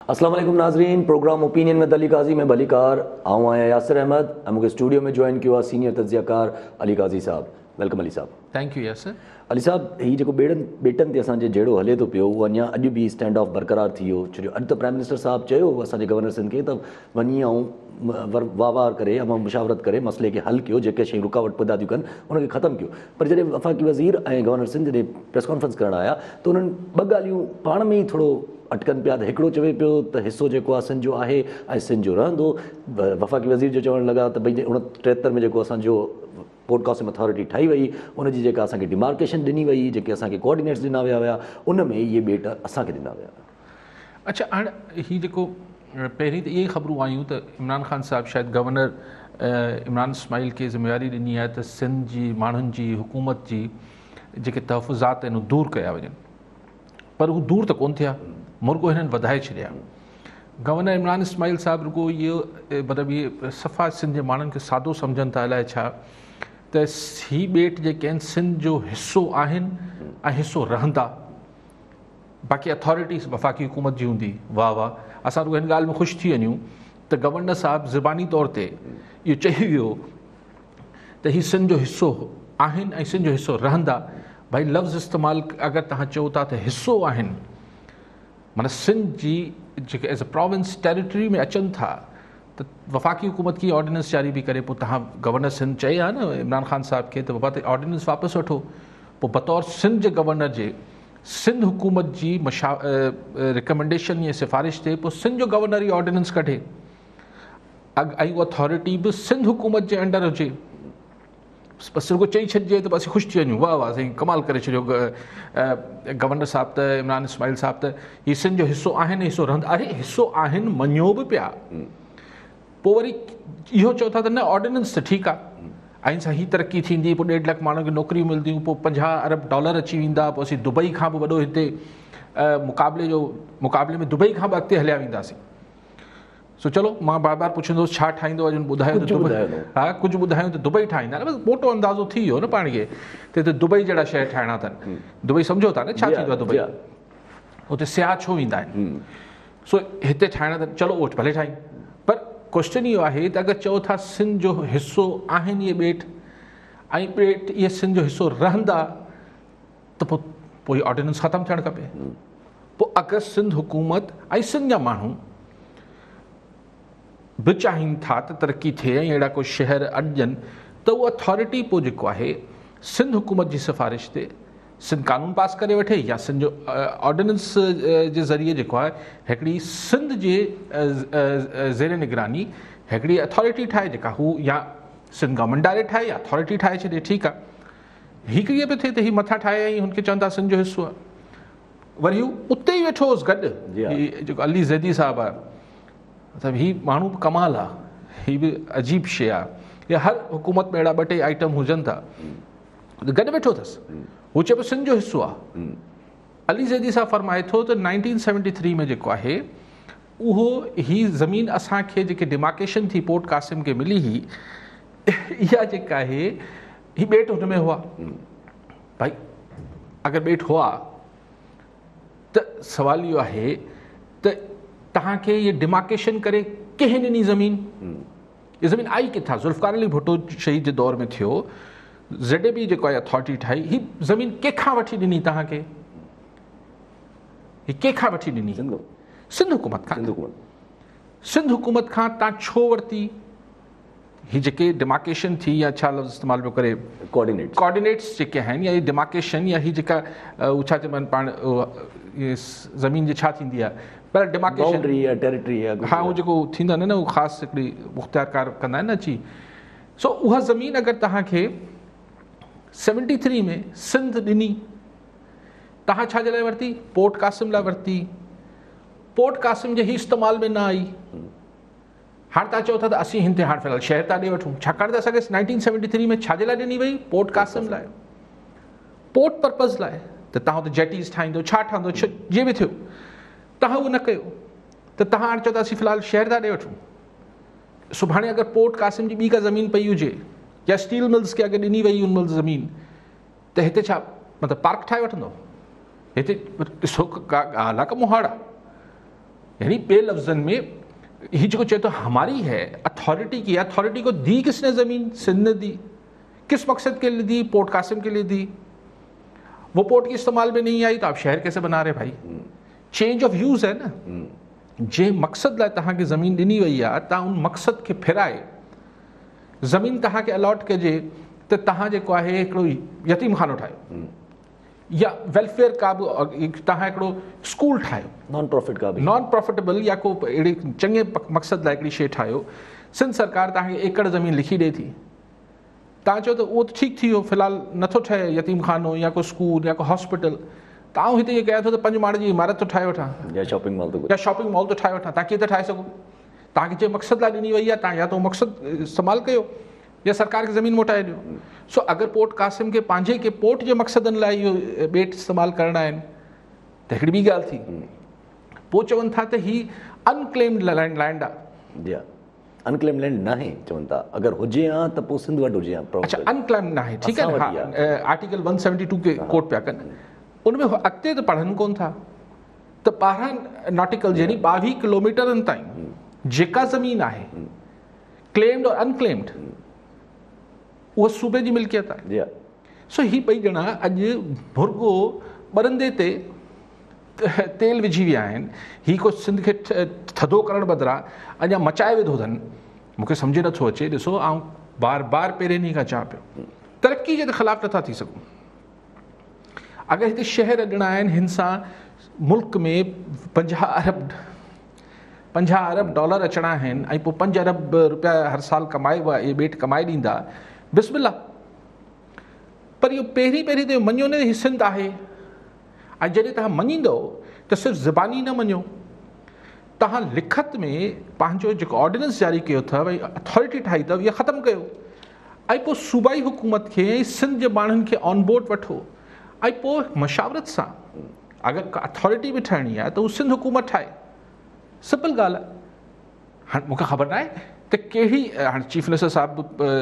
अस्सलाम वालेकुम नाज़रीन, प्रोग्राम ओपिनियन में अली काजी में भलीकार आऊँ आया यासिर अहमद ऐं मूंखे स्टूडियो में जॉइन किया सीनियर तज्ज़ियाकार अली काजी साहब। वेलकम अली साहब। Thank you Yasir. अली साहब, ही जेको बेटनि ते असांजे जहिड़ो हले थो पियो उहो अञा अॼु बि स्टैंड ऑफ बरक़रार थी वियो। छो जो अॼु त प्राइम मिनिस्टर साहब चयो असांजे गवर्नर सिंध खे त वञी ऐं वाह करे ऐं मुशावरत करे मसइले खे हल कयो, जेके शयूं रुकावट पैदा थियूं कनि उनखे ख़तमु कयो। पर जॾहिं वफ़ाक़ी वज़ीर ऐं गवर्नर सिंध जॾहिं प्रेस कॉन्फ्रेंस करणु आया त उन्हनि ॿ ॻाल्हियूं पाण में ई थोरो अटकनि पिया। त हिकिड़ो चवे पियो त हिसो जेको आहे सिंध जो आहे ऐं सिंध जो रहंदो। वफ़ाक़ी वज़ीर जो चवणु लॻा त भई 73 में जेको असांजो पोर्ट कासिम अथॉरिटी ठाही वई, उनजी जेका असांखे डिमार्केशन ॾिनी वई, जेके असांखे कोऑर्डिनेट्स ॾिना विया हुआ, उन में इहे ॿेट असांखे ॾिना विया। अच्छा, हाणे हीउ जेको पहिरीं त इहे ख़बरूं आयूं त इमरान ख़ान साहिबु शायदि गवर्नर इमरान इस्माइल खे ज़िम्मेवारी ॾिनी आहे त सिंध जी माण्हुनि जी हुकूमत जी जेके तहफ़ुज़ात आहिनि उहे दूरि कया वञनि, पर उहे दूरि त कोन थिया, मुर्गो हिननि वधाए छॾिया। गवर्नर इमरान इस्माइल साहिबु रुगो इहो मतिलबु इहे सफ़ा सिंध जे माण्हुनि खे सादो सम्झनि था, अलाए छा त ही ॿेट जेके आहिनि सिंध जो हिसो आहिनि ऐं हिसो रहंदा। बाक़ी अथॉरिटीज़ वफ़ाक़ी हुकूमत जी हूंदी, वाह वाह, असां रुगो हिन ॻाल्हि में ख़ुशि थी वञूं त गवर्नर साहिबु ज़बानी तौर ते इहो चई वियो त हीउ सिंध जो हिसो आहिनि ऐं सिंध जो हिसो रहंदा। भाई लफ़्ज़ इस्तेमालु अगरि तव्हां चओ था त हिसो आहिनि, माना सिंध जी जेके एज़ अ प्रोविंस टेरिटरी में अचनि था, त वफ़ाक़ी हुकूमत की ऑर्डिनेंस जारी बि करे पोइ तव्हां गवर्नर सिंध चई आहे न इमरान ख़ान साहिब खे त बाबा त ऑर्डिनेंस वापसि वठो। पोइ बतौर सिंध जे गवर्नर जे सिंध हुकूमत जी रिकमेंडेशन या सिफ़ारिश ते पोइ सिंध जो गवर्नर ई ऑर्डिनेंस कढे ऐं उहा अथॉरिटी बि सिंध हुकूमत जे अंडर हुजे। बसि रुगो चई छॾिजे त बसि ख़ुशि थी वञूं, वाह वाह साईं, कमाल करे छॾियो गवर्नर साहिबु त इमरान इस्माइल साहिबु त हीउ सिंध जो हिसो आहिनि, हिसो रहंदा। अरे हिसो आहिनि मञो बि पिया, पोइ वरी इहो चओ था त न ऑर्डिनेंस त ठीकु आहे, ऐं सां हीअ तरक़ी थींदी, पोइ 1.5 लख माण्हुनि खे नौकरियूं मिलंदियूं, पोइ 50 अरब डॉलर अची वेंदा, पोइ असीं दुबई खां बि वॾो हिते मुक़ाबले में दुबई खां बि अॻिते हलिया वेंदासीं। सो चलो, मां बार बार पुछंदुसि छा ठाहींदो, अॼु ॿुधायो त हा कुझु ॿुधायूं त दुबई ठाहींदा, बसि मोटो अंदाज़ो थी वियो न पाण खे त दुबई जहिड़ा शहर ठाहिणा अथनि। दुबई सम्झो था न छा थींदो आहे दुबई, हुते सियाह छो वेंदा आहिनि। सो हिते ठाहिणा अथनि, चलो उहो भले ठाहियूं, पर क्वेश्चन इहो आहे त अगरि चओ था सिंध जो हिसो आहिनि इहे ॿेट ऐं ॿेट इहे सिंध जो हिसो रहंदा, त पोइ ऑर्डिनेंस ख़तमु थियणु खपे। पोइ अगरि सिंध हुकूमत ऐं सिंध जा माण्हू बि चाहिनि था त तरक़ी थिए ऐं अहिड़ा कोई शहर अॾजनि, त उहा अथॉरिटी पोइ जेको आहे सिंध हुकूमत जी सिफ़ारिश ते सिंध कानून पास करे वठे या सिंध जो ऑर्डिनेंस जे ज़रिए जेको आहे हिकिड़ी सिंध जे ज़ेर निगरानी हिकिड़ी अथॉरिटी ठाहे, जेका हू या सिंध गवर्नमेंट डायरेक्ट ठाहे या अथॉरिटी ठाहे छॾे। ठीकु आहे, हीअ कीअं पियो थिए त हीअ मथां ठाहे ऐं हुनखे चवनि था सिंध जो हिसो आहे, वरी हू उते ई वेठो हुउसि गॾु। जेको अली ज़ैदी साहिबु आहे, मतिलबु हीउ माण्हू बि कमाल आहे, हीअ बि अजीब शइ आहे। या हर हुकूमत में अहिड़ा 2-3 आइटम हुजनि था, गॾु वेठो अथसि, हू चए पियो सिंध जो हिसो आहे। अली ज़ैदी साहब फरमाए थो त 1973 में जेको आहे उहो ही ज़मीन असांखे जेके डिमार्केशन थी पोर्ट कासिम खे मिली हुई, इहा जेका आहे ही ॿेट हुन में हुआ। भाई अगरि ॿेट हुआ त सवाल इहो आहे त तव्हांखे इहे डिमार्केशन करे कंहिं ॾिनी ज़मीन? इहा ज़मीन आई किथां? ज़ुल्फ़िकार अली भुट्टो शहीद जे दौर में थियो, ZAB जेको आहे अथॉरिटी ठाही, हीअ ज़मीन कंहिंखां वठी ॾिनी तव्हांखे? हीअ कंहिंखां वठी ॾिनी? सिंध हुकूमत खां। सिंध हुकूमत खां तव्हां छो वरिती? हीअ जेके डिमार्केशन थी या छा लफ़्ज़ इस्तेमालु पियो करे, कोऑर्डिनेट्स जेके आहिनि या हीअ डिमार्केशन या हीअ जेका छा चइबा आहिनि पाण ज़मीन जी छा थींदी आहे, पर डिमार्केशन टेरिटरी, हा उहो जेको थींदा आहिनि न उहो ख़ासि हिकिड़ी मुख़्तियारकार कंदा आहिनि न अची। सो उहा ज़मीन अगरि तव्हांखे 73 में सिंध ॾिनी, तव्हां छाजे लाइ वरिती? पोर्ट कासिम लाइ वरिती। पोर्ट कासिम जे ही इस्तेमाल में न आई। हाणे तव्हां चओ था त असीं हिन ते हाणे फ़िलहालु शहर था ॾे वठूं, छाकाणि त असांखे 1973 में छाजे लाइ ॾिनी वई? पोर्ट कासिम लाइ, पोर्ट पर्पज़ लाइ। त तव्हां हुते जेटीज़ ठाहींदो, छा ठहंदो, जीअं बि थियो, तव्हां उहो न कयो, त तव्हां हाणे चओ था असीं फ़िलहालु शहर था ॾे वठूं। सुभाणे अगरि पोर्ट कासिम जी ॿी का ज़मीन पई हुजे या स्टील मिल्स खे अगरि ॾिनी वई उन ज़मीन, त हिते छा मतिलबु पार्क ठाहे वठंदो? हिते ॾिसो का ॻाल्हि आहे, का मुहाड़ा यानी ॿिए लफ़्ज़नि में ही जो चए तो हमारी है, अथॉरिटी की, अथॉरिटी को दी किसने ज़मीन? सिंध ने दी। किस मकसद के लिए दी? पोर्ट कासिम के लिए दी। वो पोर्ट के इस्तेमाल में नहीं आई तो आप शहर कैसे बना रहे भाई? चेंज ऑफ यूज़ है ना। जे मकसद लाइ तव्हांखे ज़मीन ॾिनी वई आहे, तव्हां उन मकसद खे फिराए ज़मीन तव्हांखे अलॉट कजे त तव्हां जेको आहे हिकिड़ो यतीम खानो ठाहियो, या वेलफेयर का बि तव्हां हिकिड़ो स्कूल ठाहियो, नॉन प्रॉफिट का बि, नॉन प्रॉफिटेबल या को अहिड़े चङे मक़सद लाइ हिकिड़ी शइ ठाहियो। सिंध सरकार तव्हांखे एकड़ ज़मीन लिखी ॾिए थी, तव्हां चओ त उहो त ठीकु थी वियो, फ़िलहाल नथो ठहे यतीम खानो या को स्कूल या को हॉस्पिटल, तव्हां हिते इहे कया थो त 5 माड़े जी इमारत थो ठाहे वठां, या शॉपिंग मॉल थो ठाहे वठां। तव्हां कीअं था ठाहे सघो? तव्हांखे जे मक़सद लाइ ॾिनी वई आहे, तव्हां या त उहो मक़सदु इस्तेमालु कयो या सरकार खे ज़मीन मोटाए ॾियो। सो अगरि पोर्ट कासिम खे पंहिंजे के पोर्ट जे मक़सदनि लाइ इहो ॿेट इस्तेमालु करणा आहिनि त हिकिड़ी ॿी ॻाल्हि थी। पोइ चवनि था त ही अनक्लेम्ड लैंड आहे। अनक्लेम्ड लैंड न आहे चवनि था, अगरि हुजे हा त पोइ सिंध वटि हुजे हा। अच्छा, अनक्लेम्ड न आहे, ठीकु आहे न। आर्टिकल 172 खे कोट पिया कनि, उनमें अॻिते त पढ़नि कोन था त 12 नॉटिकल यानी 22 किलोमीटरनि ताईं जेका ज़मीन आहे क्लेम्ड और अनक्लेम्ड उहा सूबे जी मिल्कियत आहे। सो ही ॿई ॼणा अॼु भुरगो ॿरंदे ते तेल विझी विया आहिनि। ही को सिंध खे थधो करण बदिरां अञा मचाए विधो अथनि। मूंखे सम्झ नथो अचे। ॾिसो, आउं बार बार पहिरें ॾींहं खां चवां पियो, तरक़ी जे ख़िलाफ़ु नथा थी सघूं। अगरि हिते शहर अॼणा आहिनि, हिन सां मुल्क में 50 अरब डॉलर अचणा आहिनि ऐं पोइ 5 अरब रुपया हर साल कमाए इहे ॿेट कमाए ॾींदा, बिस्मिल्लाह। पर इहो पहिरीं त मञियो न ही सिंध आहे। ऐं जॾहिं तव्हां मञींदव त सिर्फ़ु ज़बानी न मञो, तव्हां लिखत में पंहिंजो जेको ऑर्डिनेंस जारी कयो अथव, अथॉरिटी ठाही अथव, इहा ख़तमु कयो। ऐं पोइ सूबाई हुकूमत खे सिंध जे माण्हुनि खे ऑन बोर्ड वठो ऐं पोइ मशावरत सां अगरि का अथॉरिटी बि ठाहिणी आहे त उहा सिंध हुकूमत ठाहे। सिंपल ॻाल्हि आहे। हाणे मूंखे ख़बर न आहे त कहिड़ी, हाणे चीफ मिनिस्टर साहिबु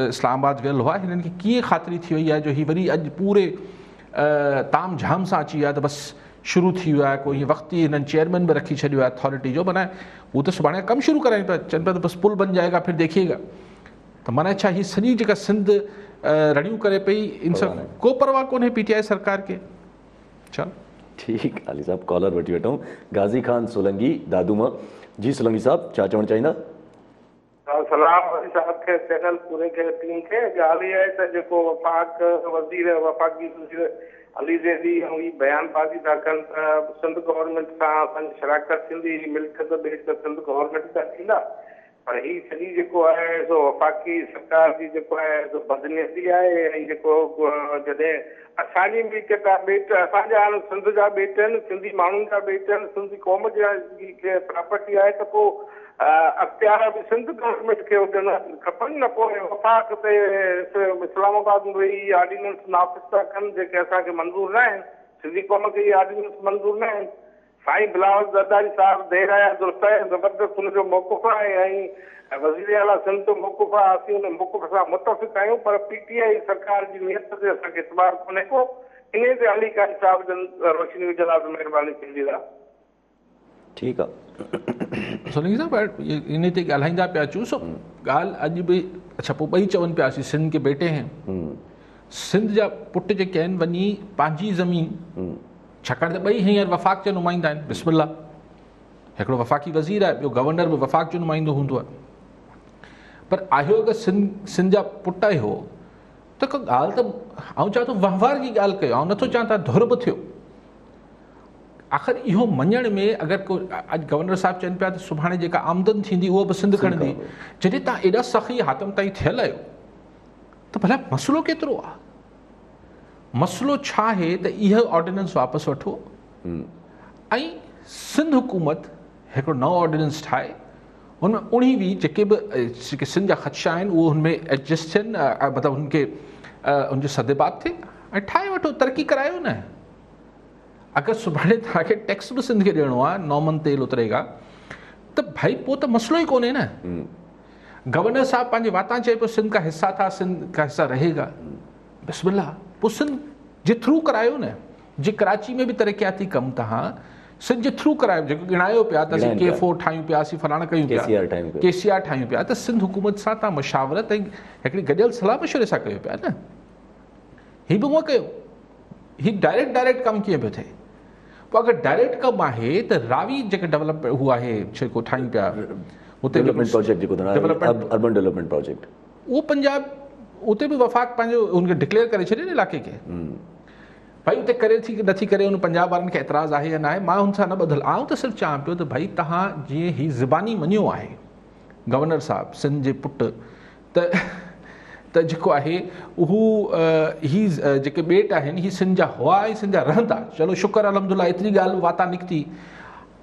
इस्लामाबाद वियल हुआ, हिननि खे कीअं ख़ातिरी थी वई आहे जो हीअ वरी अॼु पूरे ताम झाम सां अची वियो आहे त बसि शुरू थी वियो आहे। कोई वक़्तु ई हिननि चेयरमैन बि रखी छॾियो आहे अथॉरिटी जो। माना हू त सुभाणे कमु शुरू कराइनि पिया, चवनि पिया त बसि पुल बन जाएगा फिर देखिएगा। त माना छा हीअ सॼी जेका सिंध रड़ियूं करे पई, इन सां को परवाह कोन्हे PTI सरकार खे। चलो ठीकु, अली साहब कॉलर वठी वठूं। गाज़ी ख़ान सोलंकी दादूमा जी। सोलंकी साहब छा चवणु चाहींदा? सलाम अली साहब खे, चैनल पूरे खे, टीम खे। ॻाल्हि इहा आहे त जेको वफ़ाक़ी वज़ीर अली ज़ैदी ऐं ही बयानबाज़ी था कनि त सिंध गवर्नमेंट सां असांजी शराकत थींदी, मिल्कियत ॿेट त सिंध गवर्नमेंट जा थींदा। पर ही सॼी जेको आहे सो वफ़ाक़ी सरकार जी जेको आहे सो बदनीयती आहे। ऐं जेको जॾहिं असांजी मिल्कियत आहे ॿेट, असांजा हाणे सिंध जा ॿेट आहिनि, सिंधी माण्हुनि जा ॿेट आहिनि, सिंधी क़ौम जी प्रॉपर्टी आहे, त पोइ अख़्तियार बि सिंध गवर्नमेंट खे हुजणा खपनि न। पोइ वफ़ाक़ ते इस्लामाबाद में वेही ऑर्डिनेंस नाफ़िज़ था कनि जेके असांखे मंज़ूर न आहिनि। सिंधी क़ौम खे इहे ऑर्डिनेंस मंज़ूर न आहिनि। साईं बिलावल ज़रदारी साहिबु देर आया दुरुस्त आहे, ज़बरदस्त हुनजो मौक़ुफ़ आहे ऐं वज़ीर आला सिंध जो मौक़ुफ़ आहे। असीं हुन मौक़ुफ़ सां मुतफ़िक़ आहियूं, पर PTI सरकार जी नियत ते असांखे एतबार कोन्हे को। इन ते अली ख़ान साहिब जन रोशनी विझंदा त महिरबानी थींदी। ठीकु आहे सोलंकी साहब, इन ते ॻाल्हाईंदा पिया अचूं। सो ॻाल्हि अॼु बि, अच्छा पोइ ॿई चवनि पिया असीं सिंध के बेटे हैं। सिंध जा पुट जेके आहिनि वञी पंहिंजी ज़मीन, छाकाणि त ॿई हींअर वफ़ाक़ जा नुमाइंदा आहिनि, बिस्मिल्लाह। हिकिड़ो वफ़ाक़ी वज़ीर आहे, ॿियो गवर्नर बि वफ़ाक़ जो नुमाइंदो हूंदो आहे। पर आहियो अगरि सिंध जा पुट आहियो त को ॻाल्हि त आउं चवां थो वहिंवार जी ॻाल्हि कयो, आउं नथो चवां त धुर बि थियो। आख़िर इहो मञण में अगरि को अॼु गवर्नर साहिबु चवनि पिया त सुभाणे जेका आमदन थींदी उहो बि सिंध खणंदी, जॾहिं तव्हां एॾा सख़ी हातम ताईं थियल आहियो त भला मसइलो केतिरो आहे? मसइलो छा आहे त इहा ऑर्डिनेंस वापसि वठो ऐं सिंध हुकूमत हिकिड़ो नओं ऑर्डिनेंस ठाहे, हुनमें 19 जेके सिंध जा ख़दशा आहिनि उहो हुनमें एडजस्ट थियनि, मतिलबु हुनखे हुनजो सदेबात थिए ऐं ठाहे वठो, तरक़ी करायो न। अगरि सुभाणे तव्हांखे टैक्स बि सिंध खे ॾियणो आहे, नॉमन तेल उतरेगा, त भाई पोइ त मसइलो ई कोन्हे न। गवर्नर साहब पंहिंजे वातां चए पियो सिंध का हिस्सा था, सिंध का हिस्सा रहेगा, बिस्मिल्लाह। पोइ सिंध जे थ्रू करायो न। जे कराची में बि तरक़ियाती कमु तव्हां सिंध जे थ्रू करायो, जेको गिणायो पिया त असीं K4 ठाहियूं पियासीं, फलाणा कयूं पिया, KCR ठाहियूं पिया, त सिंध हुकूमत सां तव्हां मशावरत ऐं हिकिड़ी गॾियल सलाह मशवरे सां कयो पिया न। हीउ बि उअं कयो, हीउ डायरेक्ट कमु कीअं पियो थिए? पोइ अगरि डायरेक्ट कमु आहे त रावी जेके डेवलप हू आहे जेको ठाहियूं पिया हुते डेवलपमेंट प्रोजेक्ट जेको अर्बन डेवलपमेंट प्रोजेक्ट, उहो पंजाब उते बि वफ़ाक़ पंहिंजो हुनखे डिक्लेयर करे छॾियो न इलाइक़े खे, भाई उते करे थी नथी करे, हुन पंजाब वारनि खे एतिराज़ आहे या न आहे, मां हुन सां न ॿधल आऊं त सिर्फ़ु चवां पियो त भाई तव्हां जीअं ही ज़बानी मञियो आहे गवर्नर साहिबु सिंध जे पुटु त जेको आहे उहो ही जेके ॿेट आहिनि ही सिंध जा हुआ ऐं सिंध जा रहंदा, चलो शुक्र अलहमदुल्ला एतिरी ॻाल्हि वाता निकिती।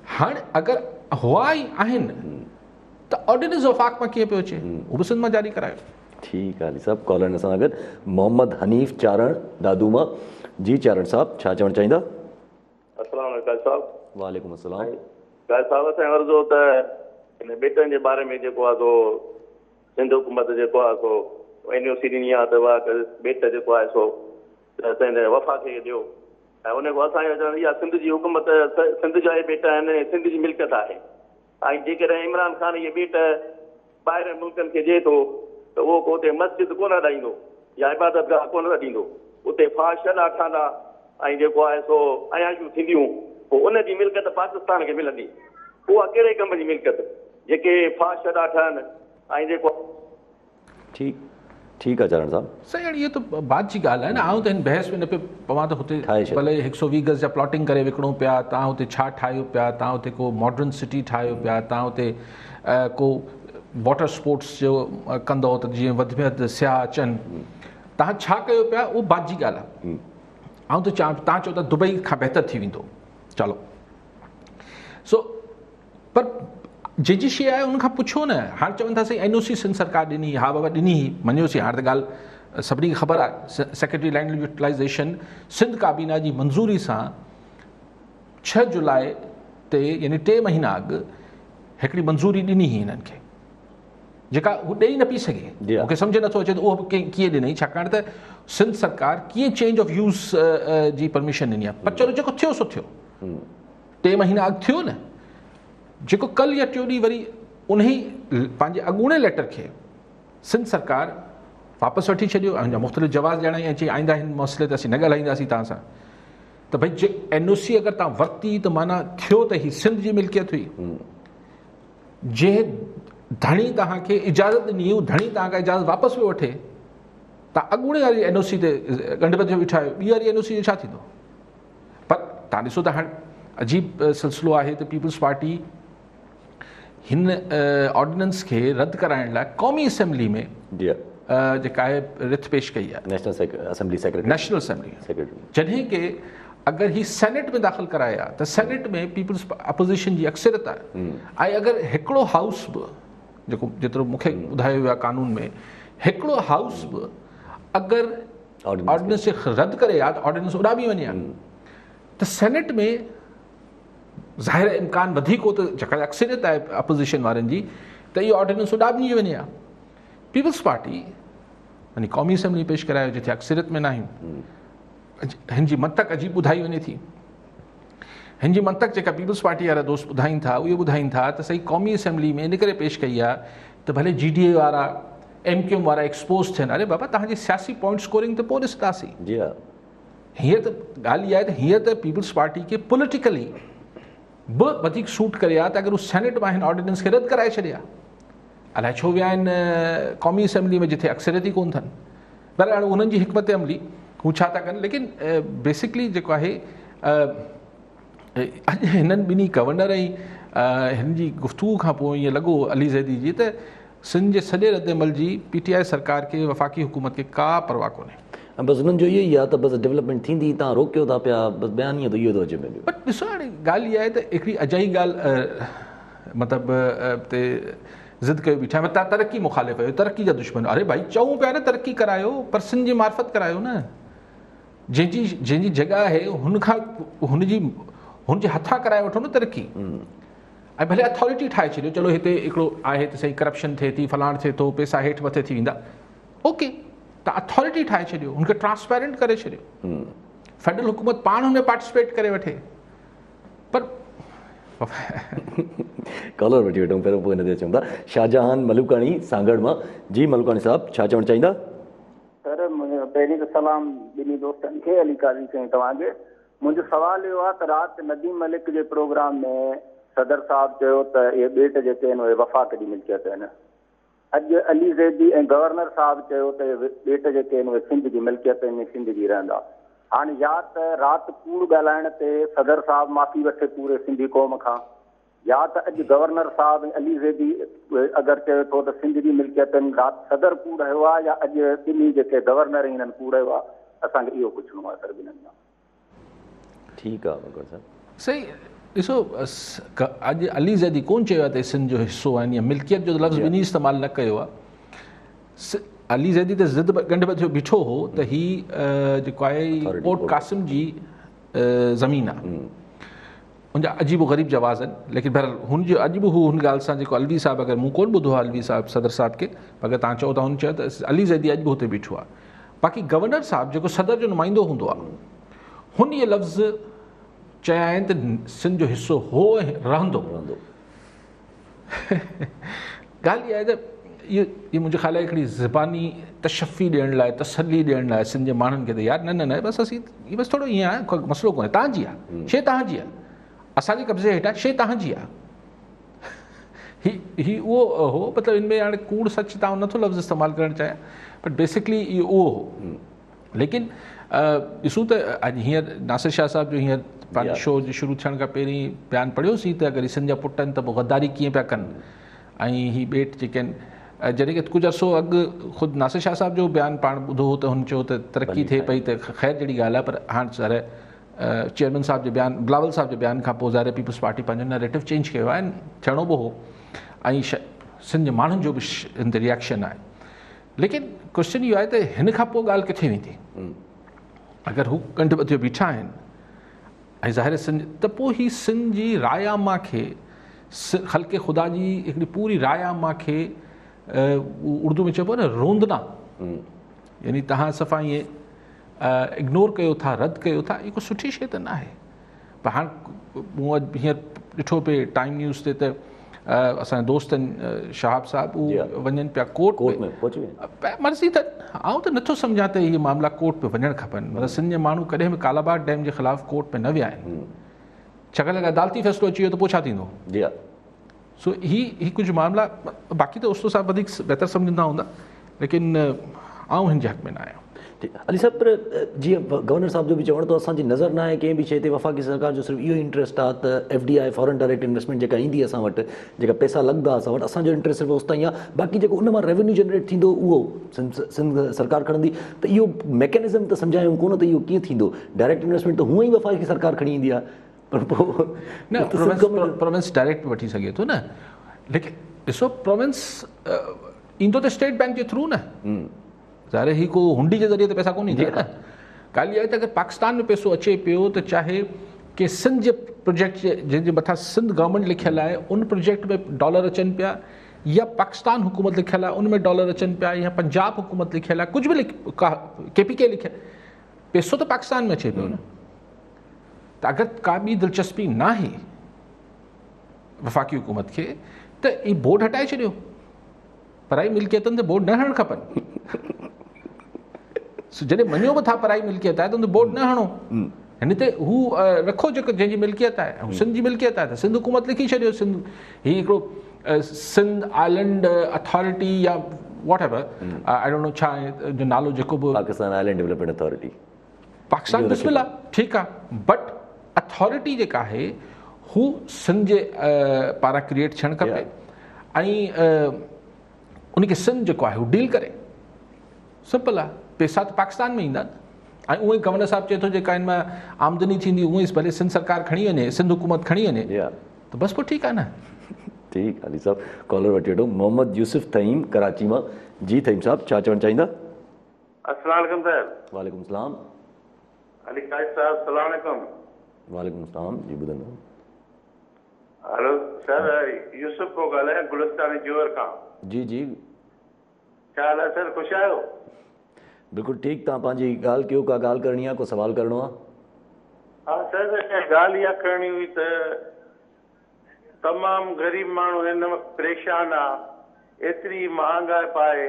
हाणे अगरि हुआ ई आहिनि त ऑर्डिनेंस वफ़ाक़ मां कीअं पियो अचे, उहो बि सिंध मां जारी करायो। ठीकु आहे सभु कॉलर सां गॾु मोहम्मद हनीफ़ चारण दादूमा जी। चारण साहब छा चवणु चाहींदा? अस्सलाम वालेकुम साहब। वालेकुम अस्सलाम। गाय साहब असां अर्ज़ो त इन बेटनि जे बारे में जेको आहे सो सिंध हुकूमत जेको आहे सो NOC ॾिनी आहे त उहा बेट जेको आहे सो पंहिंजे वफ़ा खे ॾियो, ऐं उन खां असांजो चवणु इहा सिंध जी हुकूमत सिंध जा इहे बेट आहिनि, सिंध जी मिल्कियत आहे। ऐं जेकॾहिं इमरान ख़ान इहे बेट ॿाहिरि मुल्कनि खे ॾिए थो त उहो को हुते मस्जिद कोन ॾाईंदो या इबादत गाह कोन ॾींदो, उते फाश छॾा ठहंदा ऐं जेको आहे सो अयाशियूं थींदियूं, पोइ उन जी मिल्कियत पाकिस्तान खे मिलंदी। उहा कहिड़े कम जी मिल्कियत जेके फाश छॾा ठहनि ऐं जेको ठीकु आहे चरण साहब सही हाणे इहो त बात जी ॻाल्हि आहे न। आऊं त हिन बहस में न पियो पवां त हुते भले 120 गज़ जा प्लॉटिंग करे विकिणो पिया, तव्हां हुते छा ठाहियो पिया, तव्हां हुते को मॉडर्न सिटी ठाहियो पिया, तव्हां हुते को वाटर स्पोर्ट्स जो कंदो त जीअं वधि में वधि सियाह अचनि, तव्हां छा कयो पिया उहो बात जी ॻाल्हि आहे। आऊं त चवां तव्हां चओ त दुबई खां बहितर थी वेंदो, चलो सो पर जंहिंजी शइ आहे उनखां पुछो न। हाणे चवनि था साईं NOC सिंध सरकार ॾिनी, हा बाबा ॾिनी, मञियोसीं, हाणे त ॻाल्हि सभिनी खे ख़बर आहे सेक्रेटरी लैंड यूटिलाइज़ेशन सिंध काबीना जी मंज़ूरी सां 6 जुलाई ते यानी 3 महीना अॻु हिकिड़ी मंज़ूरी ॾिनी हुई हिननि खे, जेका हू ॾेई न पई सघे। मूंखे सम्झ नथो अचे त उहो कीअं ॾिनई, छाकाणि त सिंध सरकार कीअं चेंज ऑफ यूज़ जी परमिशन ॾिनी आहे। पर चलो जेको थियो सो थियो, 3 महीना अॻु थियो न, जेको कल या टियों ॾींहुं वरी उन ई पंहिंजे अॻूणे लेटर खे सिंध सरकार वापसि वठी छॾियो, ऐं मुख़्तलिफ़ जवाब ॾियण ऐं चई आईंदा हिन मसइले ते असीं न ॻाल्हाईंदासीं तव्हां सां। त भई जे NOC अगरि तव्हां वरिती त माना थियो त हीअ सिंध जी मिल्कियत हुई, जंहिं धणी तव्हांखे इजाज़त ॾिनी, उहो धणी तव्हांखां इजाज़त वापसि पियो वठे, तव्हां अॻूणे वारी NOC ते गंढ ॿी वारी NOC जो छा थींदो? पर तव्हां ॾिसो त हाणे अजीब सिलसिलो आहे त पीपल्स पार्टी हिन ऑर्डिनेंस खे रद्द कराइण लाइ क़ौमी असेंबली में जेका आहे रिथ पेश कई आहे, नेशनल असेंबली, जॾहिं की अगरि ही सेनेट में दाख़िल कराया त सेनेट में पीपल्स अपोज़िशन जी अक्सरियत आहे। ऐं अगरि हिकिड़ो हाउस बि जेको जेतिरो मूंखे ॿुधायो वियो आहे कानून में, हिकिड़ो हाउस बि अगरि ऑर्डिनेंस खे रद्द करे या त ऑर्डिनेंस उॾामी वञे हा त सेनेट में ज़ाहिर इम्कान वधीक हो त जेका अक्सरियत आहे अपोज़िशन वारनि जी त इहो ऑर्डिनेंस उॾामी वञे हा। पीपल्स पार्टी यानी क़ौमी असेंबली पेश करायो जिथे अक्सरियत में न आहियूं, हिन जी मंतक अजीब ॿुधाई वञे थी। हिन जी मंतक जेका पीपल्स पार्टी वारा दोस्त ॿुधाइनि था उहे ॿुधाइनि था त सही क़ौमी असेंबली में इन करे पेश कई आहे त भले GDA वारा MQM वारा एक्सपोज थियनि, अरे बाबा तव्हांजी सियासी पॉइंट स्कोरिंग त पोइ ॾिसंदासीं। हीअं त ॻाल्हि इहा आहे त हीअं त पीपल्स पार्टी खे पॉलिटिकली बि वधीक सूट करे आहे त अगरि हू सेनेट मां हिन ऑर्डिनेंस खे रद्द कराए छॾे हा। अलाए छो विया आहिनि क़ौमी असेंबली में जिथे अक्सरियत ई कोन अथनि। पर हाणे उन्हनि जी हिकमत अमली हू छा था कनि, लेकिन बेसिकली जेको आहे अॼु हिननि ॿिन्ही गवर्नर ऐं हिन जी गुफ़्तगू खां पोइ ईअं लॻो अली ज़ैदी जी त सिंध जे सॼे रद्द अमल जी PTI सरकार खे वफ़ाक़ी हुकूमत खे का परवाह कोन्हे। बसि हुननि जो इहो ई आहे त बसि डेवलपमेंट थींदी, तव्हां रोकियो था पिया, बसि बयानु ईअं त इहो थो अचे पियो। बट ॾिसो हाणे ॻाल्हि इहा आहे त हिकिड़ी अजाई ॻाल्हि मतिलबु हिते ज़िद कयो बीठा, तव्हां तरक़ी मुखालिफ़ आहियो, तरक़ी जा दुश्मन। अरे भाई चऊं पिया न तरक़ी करायो, पर सिंध जी मार्फत करायो न। जंहिंजी जॻह आहे हुनजे हथां कराए वठो न तरक़ी। ऐं भले अथॉरिटी ठाहे छॾियो, चलो हिते हिकिड़ो आहे त सही करप्शन थिए थी, फलाण थिए थो, पैसा हेठि मथे थी वेंदा, ओके, तव्हां अथॉरिटी ठाहे छॾियो, हुनखे ट्रांसपेरेंट करे छॾियो, फेडरल हुकूमत पाण हुन में पार्टिसिपेट करे वठे। पर कॉलर वठी वठूं पहिरियों, पोइ हिन ते अचूं था। शाहजहान मलुकाणी सांगड़ मां। जी मलुकाणी साहब, छा चवणु चाहींदा? सर पहिरीं त सलाम ॿिन्ही दोस्तनि खे, अली काज़ी साईं तव्हांखे। मुंहिंजो सुवालु इहो आहे त राति नदीम मलिक जे प्रोग्राम में सदर साहिबु चयो त इहे ॿेट जेके आहिनि उहे वफ़ाक़ जी मिल्कियत आहिनि। अॼु अली ज़ैदी ऐं गवर्नर साहिबु चयो त इहे ॿेट जेके आहिनि उहे सिंध जी मिल्कियत आहिनि, सिंध जी रहंदा। हाणे या त राति कूड़ ॻाल्हाइण ते सदर साहिबु माफ़ी वठे पूरे सिंधी क़ौम खां, या त अॼु गवर्नर साहिबु ऐं अली ज़ैदी अगरि चयो थो त सिंध जी मिल्कियत आहिनि, राति सदर कूड़ हयो आहे या अॼु ॿिन्ही जेके गवर्नर आहिनि हिननि कूड़ हयो आहे? असांखे इहो पुछणो आहे सर ॿिन्हिनि खां। ठीकु आहे मलुकाणी साहब। सही ॾिसो, अॼु अली ज़ैदी कोन चयो आहे त सिंध जो हिसो आहिनि या मिल्कियत जो लफ़्ज़ ॿिन्ही इस्तेमालु न कयो आहे। अली ज़ैदी त ज़िद गंढ ॿधियो बीठो हो त ही जेको आहे कोट कासिम जी ज़मीन आहे, उनजा अजीब ग़रीब जवाज़ आहिनि। लेकिन बहरहाल हुनजो अॼु बि हू हुन ॻाल्हि सां जेको अलवी साहिबु, अगरि मूं कोन ॿुधो आहे अलवी साहिबु सदर साहिब खे, अगरि तव्हां चओ त हुन चयो त अली ज़ैदी अॼु बि हुते बीठो आहे। बाक़ी गवर्नर साहिबु जेको सदर जो नुमाइंदो हूंदो आहे, हुन इहे लफ़्ज़ चया आहिनि त सिंध जो हिसो हो ऐं रहंदो। ॻाल्हि इहा आहे त इहो मुंहिंजे ख़्याल आहे हिकिड़ी ज़बानी तशफ़ी ॾियण लाइ, तसली ॾियण लाइ सिंध जे माण्हुनि खे त यार न न न बसि असीं इहो बसि थोरो ईअं आहे, कोई मसइलो कोन्हे, तव्हांजी आहे शइ, तव्हांजी आहे, असांजे कब्ज़े हेठां शइ तव्हांजी आहे। ही उहो हो, मतिलबु हिन में हाणे कूड़ सच तव्हां नथो लफ़्ज़ इस्तेमालु करणु चाहियां, बट बेसिकली इहो उहो हो। लेकिन ॾिसूं त अॼु हींअर नासिर शाह साहिब जो हींअर पंहिंजे शो जे शुरू थियण खां पहिरीं बयानु पढ़ियोसीं त अगरि सिंध जा पुट आहिनि त पोइ गद्दारी कीअं पिया कनि, ऐं ही ॿेट जेके आहिनि, जॾहिं की कुझु अर्सो अॻु ख़ुदि नासिर शाह साहिब जो बयानु पाण ॿुधो हो त हुन चयो त तरक़ी थिए पई त ख़ैर जहिड़ी ॻाल्हि आहे, पर हाणे ज़ाहिर चेयरमैन साहिब जे बयानु, बिलावल साहिब जे बयानु खां पोइ ज़ाहिर पीपल्स पार्टी पंहिंजो नैरेटिव चेंज कयो आहे, थियणो बि हो, ऐं सिंध जे माण्हुनि जो बि हिन ते रिएक्शन आहे। लेकिन क्वेश्चन इहो आहे त हिन खां पोइ ॻाल्हि किथे वेंदी? अगरि हू कंढ ॿधियो बीठा आहिनि ऐं ज़ाहिर सिंध, त पोइ ही सिंध जी रायामा खे, ख़ल्क़े ख़ुदा जी हिकिड़ी पूरी रायामा खे उर्दू में चइबो आहे न रोंदना, यानी तव्हां सफ़ा ईअं इग्नोर कयो था, रद्द कयो था, इहा को सुठी शइ त न आहे। पर हाणे मूं अॼु हींअर ॾिठो पिए टाइम न्यूज़ ते त असांजे दोस्तनि शहाब साहिबु उहे वञनि पिया कोर्ट में, मर्ज़ी त आउं त नथो सम्झां त इहे मामला कोर्ट में वञणु खपनि। मतिलबु सिंध जे माण्हू कॾहिं बि कालाबाग डैम जे ख़िलाफ़ु कोर्ट में न विया आहिनि, छाकाणि अगरि अदालती फ़ैसिलो अची वियो त पोइ छा थींदो? सो ही कुझु मामला, बाक़ी त उस्तो साहिबु वधीक बहितर सम्झंदा हूंदा, लेकिन आउं हिन जे हक़ में न आहियां। अली साहब, पर जीअं गवर्नर साहिब जो बि चवणु त असांजी नज़र न आहे कंहिं बि शइ ते, वफ़ाक़ी सरकार जो सिर्फ़ु इहो इंट्रस्ट आहे त FDI फॉरेन डायरेक्ट इन्वेस्टमेंट जेका ईंदी असां वटि, जेका पैसा लॻंदा असां वटि, असांजो इंट्रस्ट सिर्फ़ु उस ताईं आहे, बाक़ी जेको उन मां रेवेन्यू जनरेट थींदो उहो सिंध सरकार खणंदी। त इहो मैकेनिज़म त सम्झायूं कोन त इहो कीअं थींदो? डायरेक्ट इन्वेस्टमेंट त हूअं ई वफ़ाक़ी सरकार खणी ईंदी आहे, पर पोइ न प्रोविंस डायरेक्ट वठी सघे थो न। लेकिन ॾिसो, प्रोविंस ईंदो त स्टेट बैंक जे थ्रू न, ज़ाहिर ही को हुंडी जे ज़रिए त पैसा कोन ईंदा न। ॻाल्हि इहा आहे त अगरि पाकिस्तान में पैसो अचे पियो त चाहे कि सिंध जे प्रोजेक्ट जंहिंजे मथां सिंध गवर्नमेंट लिखियलु आहे उन प्रोजेक्ट में डॉलर अचनि पिया, या पाकिस्तान हुकूमत लिखियलु आहे उन में डॉलर अचनि पिया, या पंजाब हुकूमत लिखियलु आहे, कुझु बि KPK लिखियलु, पैसो त पाकिस्तान में अचे पियो न। त अगरि का ॿी दिलचस्पी न आहे वफ़ाक़ी हुकूमत खे त ही बोर्ड हटाए छॾियो, पराई मिल्कियतनि ते बोर्ड न हणणु खपनि। जॾहिं मञो बि था पराई मिल्कियत आहे त उन ते बोर्ड न हणो, हिन ते हू रखो जेको जंहिंजी मिल्कियत आहे, ऐं सिंध जी मिल्कियत आहे त सिंध हुकूमत लिखी छॾियो, सिंध ही हिकिड़ो सिंध आइलैंड अथॉरिटी या whatever, I don't know छा जो नालो जेको बि, Pakistan island development authority, Pakistan बिस्मिल्लाह, ठीकु आहे, बट अथॉरिटी जेका आहे हू सिंध जे पारां क्रिएट थियणु खपे, ऐं उनखे सिंध जेको आहे हू डील करे। सिंपल आहे, पैसा त पाकिस्तान में ईंदा, ऐं उहे गवर्नर साहिबु चए थो जेका हिन मां आमदनी थींदी उहे भले सिंध सरकार खणी वञे, सिंध हुकूमत खणी वञे, त बसि पोइ ठीकु आहे न। ठीकु अली साहब, कॉलर वठी वठो। मोहम्मद यूसुफ तईम कराची मां। जी तईम साहब, छा चवणु चाहींदा? अस्सलाम वालेकुम सर। वालेकुम सलाम। अली काज़ी साहब, सलाम वालेकुम। वालेकुम सलाम। जी ॿुधंदो। हेलो सर, यूसुफ को ॻाल्हायां गुलिस्तानी जोर खां। जी जी, छा हाल आहे सर, ख़ुशि आहियो? बिल्कुलु ठीकु। तव्हां पंहिंजी ॻाल्हि कयो, का ॻाल्हि करणी आहे, को सवाल करिणो आहे? हा सर, ॻाल्हि इहा करणी हुई त तमामु ग़रीब माण्हू हिन वक़्तु परेशान आहे, एतिरी महांगाई पाए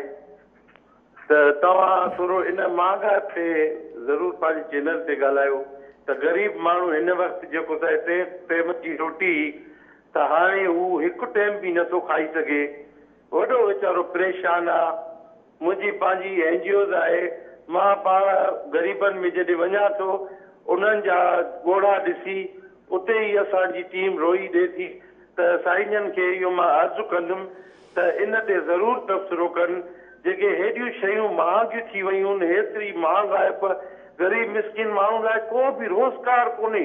त तव्हां थोरो इन महांगाई ते ज़रूरु पंहिंजे चैनल ते ॻाल्हायो त ग़रीब माण्हू हिन वक़्तु जेको त टे टाइम जी रोटी त हाणे हू हिकु टाइम बि नथो खाई सघे, वॾो वीचारो परेशान आहे। मुंहिंजी पंहिंजी NGOs आहे, मां पाण ग़रीबनि में जॾहिं वञा थो उन्हनि जा ॻोढ़ा ॾिसी उते ई असांजी टीम रोई ॾिए थी त साईंजन खे इहो मां अर्ज़ु कंदुमि त इन ते ज़रूरु तबसरो कनि। जेके हेॾियूं शयूं महांगियूं थी वयूं आहिनि, हेतिरी महांगाई पर ग़रीब मिसकिन माण्हू लाइ को बि रोज़गार कोन्हे,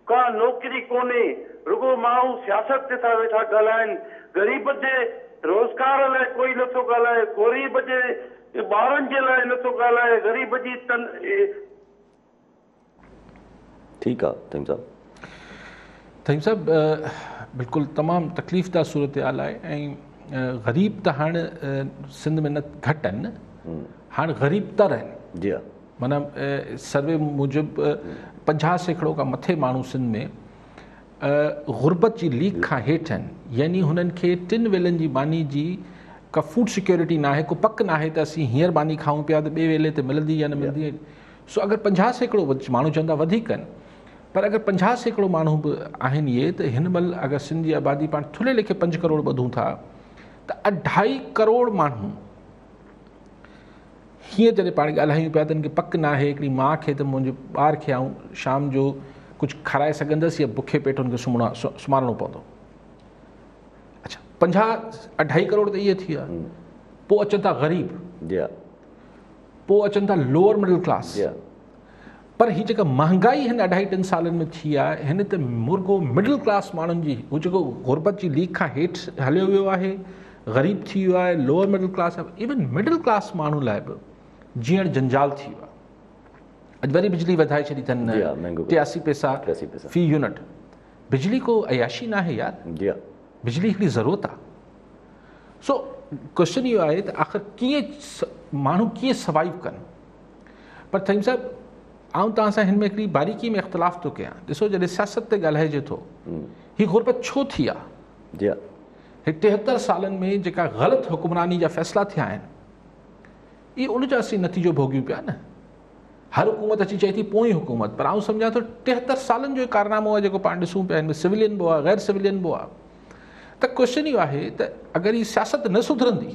का नौकिरी कोन्हे, रुगो माण्हू सियासत ते था वेठा ॻाल्हाइनि, ग़रीब जे रोज़गार लाइ कोई नथो ॻाल्हाए, ग़रीब जे ॿारनि जे लाइ नथो ॻाल्हाए, ग़रीब जी ठीकु आहे तइम साहब। तइम साहब बिल्कुलु तमामु तकलीफ़दार सूरत हाल आहे ऐं ग़रीब त हाणे सिंध में न घटि आहिनि, हाणे ग़रीब तर आहिनि। जी हा, माना सर्वे मूजिबि 50% खां मथे माण्हू सिंध में गुरबत जी लीक खां हेठि आहिनि, यानी हुननि खे 3 वेलनि जी मानी जी का फूड सिक्योरिटी न आहे, को पक न आहे त असीं हींअर मानी खाऊं पिया त ॿिए वेले ते मिलंदी या न मिलंदी। सो अगरि 50% माण्हू चवंदा वधीक आहिनि, पर अगरि 50% माण्हू बि आहिनि इहे त हिन महिल अगरि सिंध जी आबादी पाण थुले लेखे 5 करोड़ ॿधूं था त 2.5 करोड़ माण्हू हीअं जॾहिं पाण ॻाल्हायूं पिया त हिनखे पक न आहे, हिकिड़ी माउ खे त मुंहिंजे ॿार खे आऊं शाम जो कुझु खाराए सघंदसि या बुखे पेट हुनखे सुम्हारणो पवंदो। अच्छा 2.5 करोड़ त इहे थी विया, पोइ अचनि था ग़रीब, पोइ अचनि था लोअर मिडिल क्लास, पर हीअ जेका महांगाई हिन 2.5-3 सालनि में थी आहे हिन ते मुर्गो मिडिल क्लास माण्हुनि जी हू जेको गुरबत जी लीक खां हेठि हलियो वियो आहे, ग़रीब थी वियो आहे, lower middle class, even middle class माण्हू लाइ बि जीअण जंजाल थी वियो आहे। अॼु वरी बिजली वधाए छॾी अथनि 83 पैसा फी यूनिट। बिजली को अयाशी न आहे यार, बिजली हिकिड़ी ज़रूरत आहे। सो क्वेश्चन इहो आहे त आख़िर कीअं माण्हू कीअं सर्वाइव कनि। पर थईम साहिबु आउं तव्हां सां हिन में हिकिड़ी बारीकी में इख़्तिलाफ़ थो कयां। ॾिसो जॾहिं सियासत ते ॻाल्हाइजे थो हीअ गुरबत छो थी आहे, हिकु 73 सालनि में जेका ग़लति हुक्मरानी जा फ़ैसिला थिया आहिनि इहे उनजो असीं नतीजो भोॻियूं पिया न। हर हुकूमत अची चए थी पोइ हुकूमत, पर आउं सम्झां थो 73 सालनि जो कारनामो आहे जेको पाण ॾिसूं पिया, हिन में सिविलियन बि आहे, गैर सिविलियन बि आहे। त क्वेश्चन इहो आहे त अगरि हीअ सियासत न सुधरंदी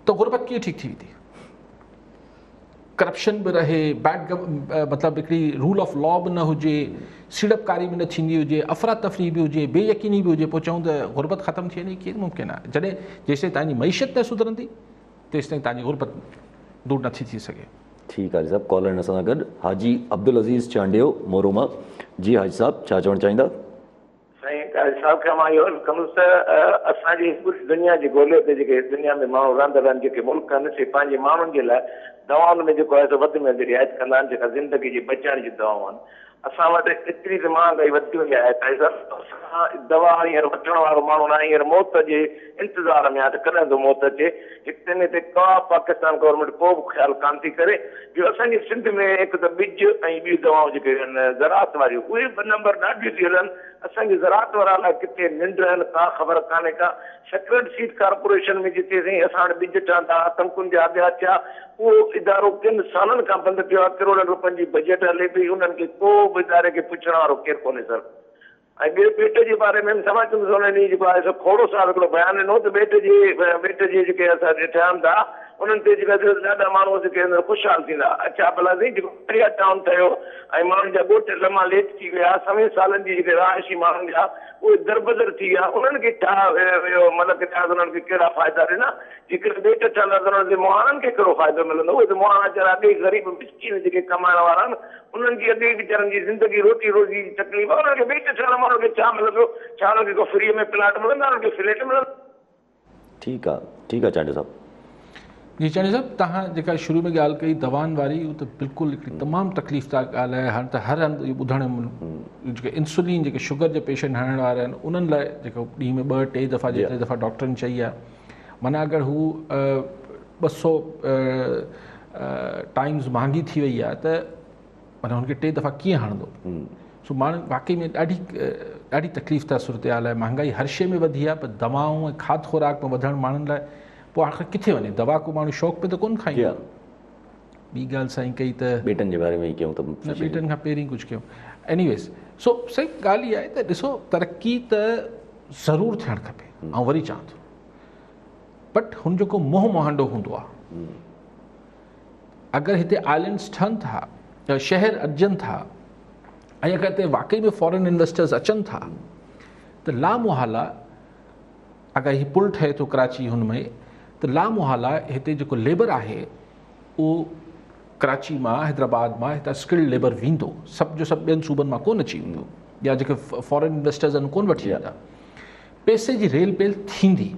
त गुरबत कीअं ठीकु थी वेंदी। करप्शन बि रहे, मतिलबु हिकिड़ी रूल ऑफ लॉ बि न हुजे, सीड़पकारी बि न थींदी हुजे, अफ़रा तफ़री बि हुजे, बेयकीनी बि हुजे, पोइ चऊं त गुरबत ख़तमु थी वञे, कीअं मुमकिन आहे। जॾहिं जेसिताईं तव्हांजी मईशत न सुधरंदी तेसिताईं तव्हांजी गुरबत दूर नथी थी सघे। ठीकु आहे साहब। कॉलर असां सां गॾु हाजी अब्दुल अज़ीज़ चांडियो मोरोमा। जी हाजी साहब छा चवणु चाहींदा? साईं साहब खे मां इहो कंदुसि त असांजी पूरी दुनिया जे ॻोल्हे ते जेके दुनिया में माण्हू रहंदड़ आहिनि, जेके मुल्क आहिनि, से पंहिंजे माण्हुनि जे लाइ दवाउनि में जेको आहे वधि में वधि रिआयत कंदा आहिनि, जेका ज़िंदगी जी बचाइण जी दवाऊं आहिनि। असां वटि एतिरी त महांगाई वधी वई आहे त दवा हींअर वठण वारो माण्हू न हींअर मौत जे इंतज़ार में आहे त कॾहिं थो मौत अचे। हिकु इन ते का पाकिस्तान गवर्नमेंट को बि ख़्यालु कान थी करे। ॿियो असांजी सिंध में हिकु त ॿिज ऐं ॿियूं दवाऊं जेके आहिनि ज़राअत वारियूं उहे ॿ नंबर ॾाढियूं थी हलनि। असांजी ज़राअत वारा लाइ किथे निंड आहिनि का ख़बर कान्हे का। सेक्रेट सीड कॉर्पोरेशन में जिते साईं असां वटि ॿिज ठहंदा तंकुनि जा ॿिया थिया, उहो इदारो 3 सालनि खां बंदि पियो आहे। करोड़नि रुपयनि जी बजट हले पई, उन्हनि खे को बि इदारे खे पुछण वारो केरु कोन्हे सर। ऐं ॿिए पेट जे बारे में समाचार उन्हनि जेको आहे खोड़ो साहिबु हिकिड़ो बयानु ॾिनो त पेट जे जेके असां ठहनि था उन्हनि ते जेका ॾाढा माण्हू जेके ख़ुशहाल थींदा। अच्छा भला साईं जेको बढ़िया टाउन ठहियो ऐं माण्हुनि जा ॻोठ लमा लेट थी विया, 100 सालनि जी जेके रहायशी माण्हुनि जा उहे दरबदर थी विया, उन्हनि खे छा मतिलबु किथां उन्हनि खे कहिड़ा फ़ाइदा ॾिना। जेकॾहिं ॿेट ठहंदा त उन्हनि जे मुहाणनि खे कहिड़ो फ़ाइदो मिलंदो। उहे त मुहाणा वीचारा अॻे ग़रीब मिसकीन जेके कमाइण वारा आहिनि उन्हनि जी अॻे वीचारनि जी ज़िंदगी रोटी रोज़ी जी तकलीफ़ आहे। उन्हनि खे ॿेट ठहण माण्हुनि खे छा मिलंदो, छा उन्हनि खे को फ्री में प्लाट मिलंदा, उन्हनि खे फ्लैट मिलंदा। ठीकु आहे, ठीकु आहे चांडियो साहब। जी चांडियो साहब, तव्हां जेका शुरू में ॻाल्हि कई दवाउनि वारी, उहा त बिल्कुलु हिकिड़ी तमामु तकलीफ़दार ॻाल्हि आहे। हाणे त हर हंधि इहो ॿुधण जेके इंसुलिन जेके शुगर जे पेशेंट हणण वारा आहिनि उन्हनि लाइ जेको ॾींहं में 2-3 दफ़ा जेतिरे दफ़ा डॉक्टरनि चई आहे, माना अगरि हू 200 टाइम्स महांगी थी वई आहे त माना हुनखे 3 दफ़ा कीअं हणंदो। सो माण्हू वाकई में ॾाढी तकलीफ़ था सूरत हाल आहे। महांगाई हर शइ में वधी आहे, पर दवाऊं ऐं खाद खुराक में वधण माण्हुनि लाइ पोइ आख़िर किथे वञे? दवा को माण्हू शौक़ पे त कोन खाईंदो। ॿी ॻाल्हि साईं कई त बेटनि जे बारे में कयूं त न, बेटनि खां पहिरीं कुझु कयूं। एनीवेज़, सो सही ॻाल्हि इहा आहे त ॾिसो, तरक़ी त ज़रूरु थियणु खपे, ऐं वरी चवां थो, बट हुन जेको मोह मोहांडो हूंदो आहे, अगरि हिते आइलैंड्स ठहनि था, शहर अॼनि था, ऐं अगरि हिते वाकई में फॉरेन इन्वेस्टर्स अचनि था, त लामुहाला अगरि हीउ पुल ठहे थो कराची हुन में, त लामुहाला हिते जेको लेबर आहे उहो कराची मां, हैदराबाद मां हितां स्किल्ड लेबर वेंदो, सभु जो सभु ॿियनि सूबनि मां कोन अची वेंदो, या जेके फॉरेन इन्वेस्टर्स आहिनि कोन वठी वेंदा। पैसे जी रेल पेल थींदी,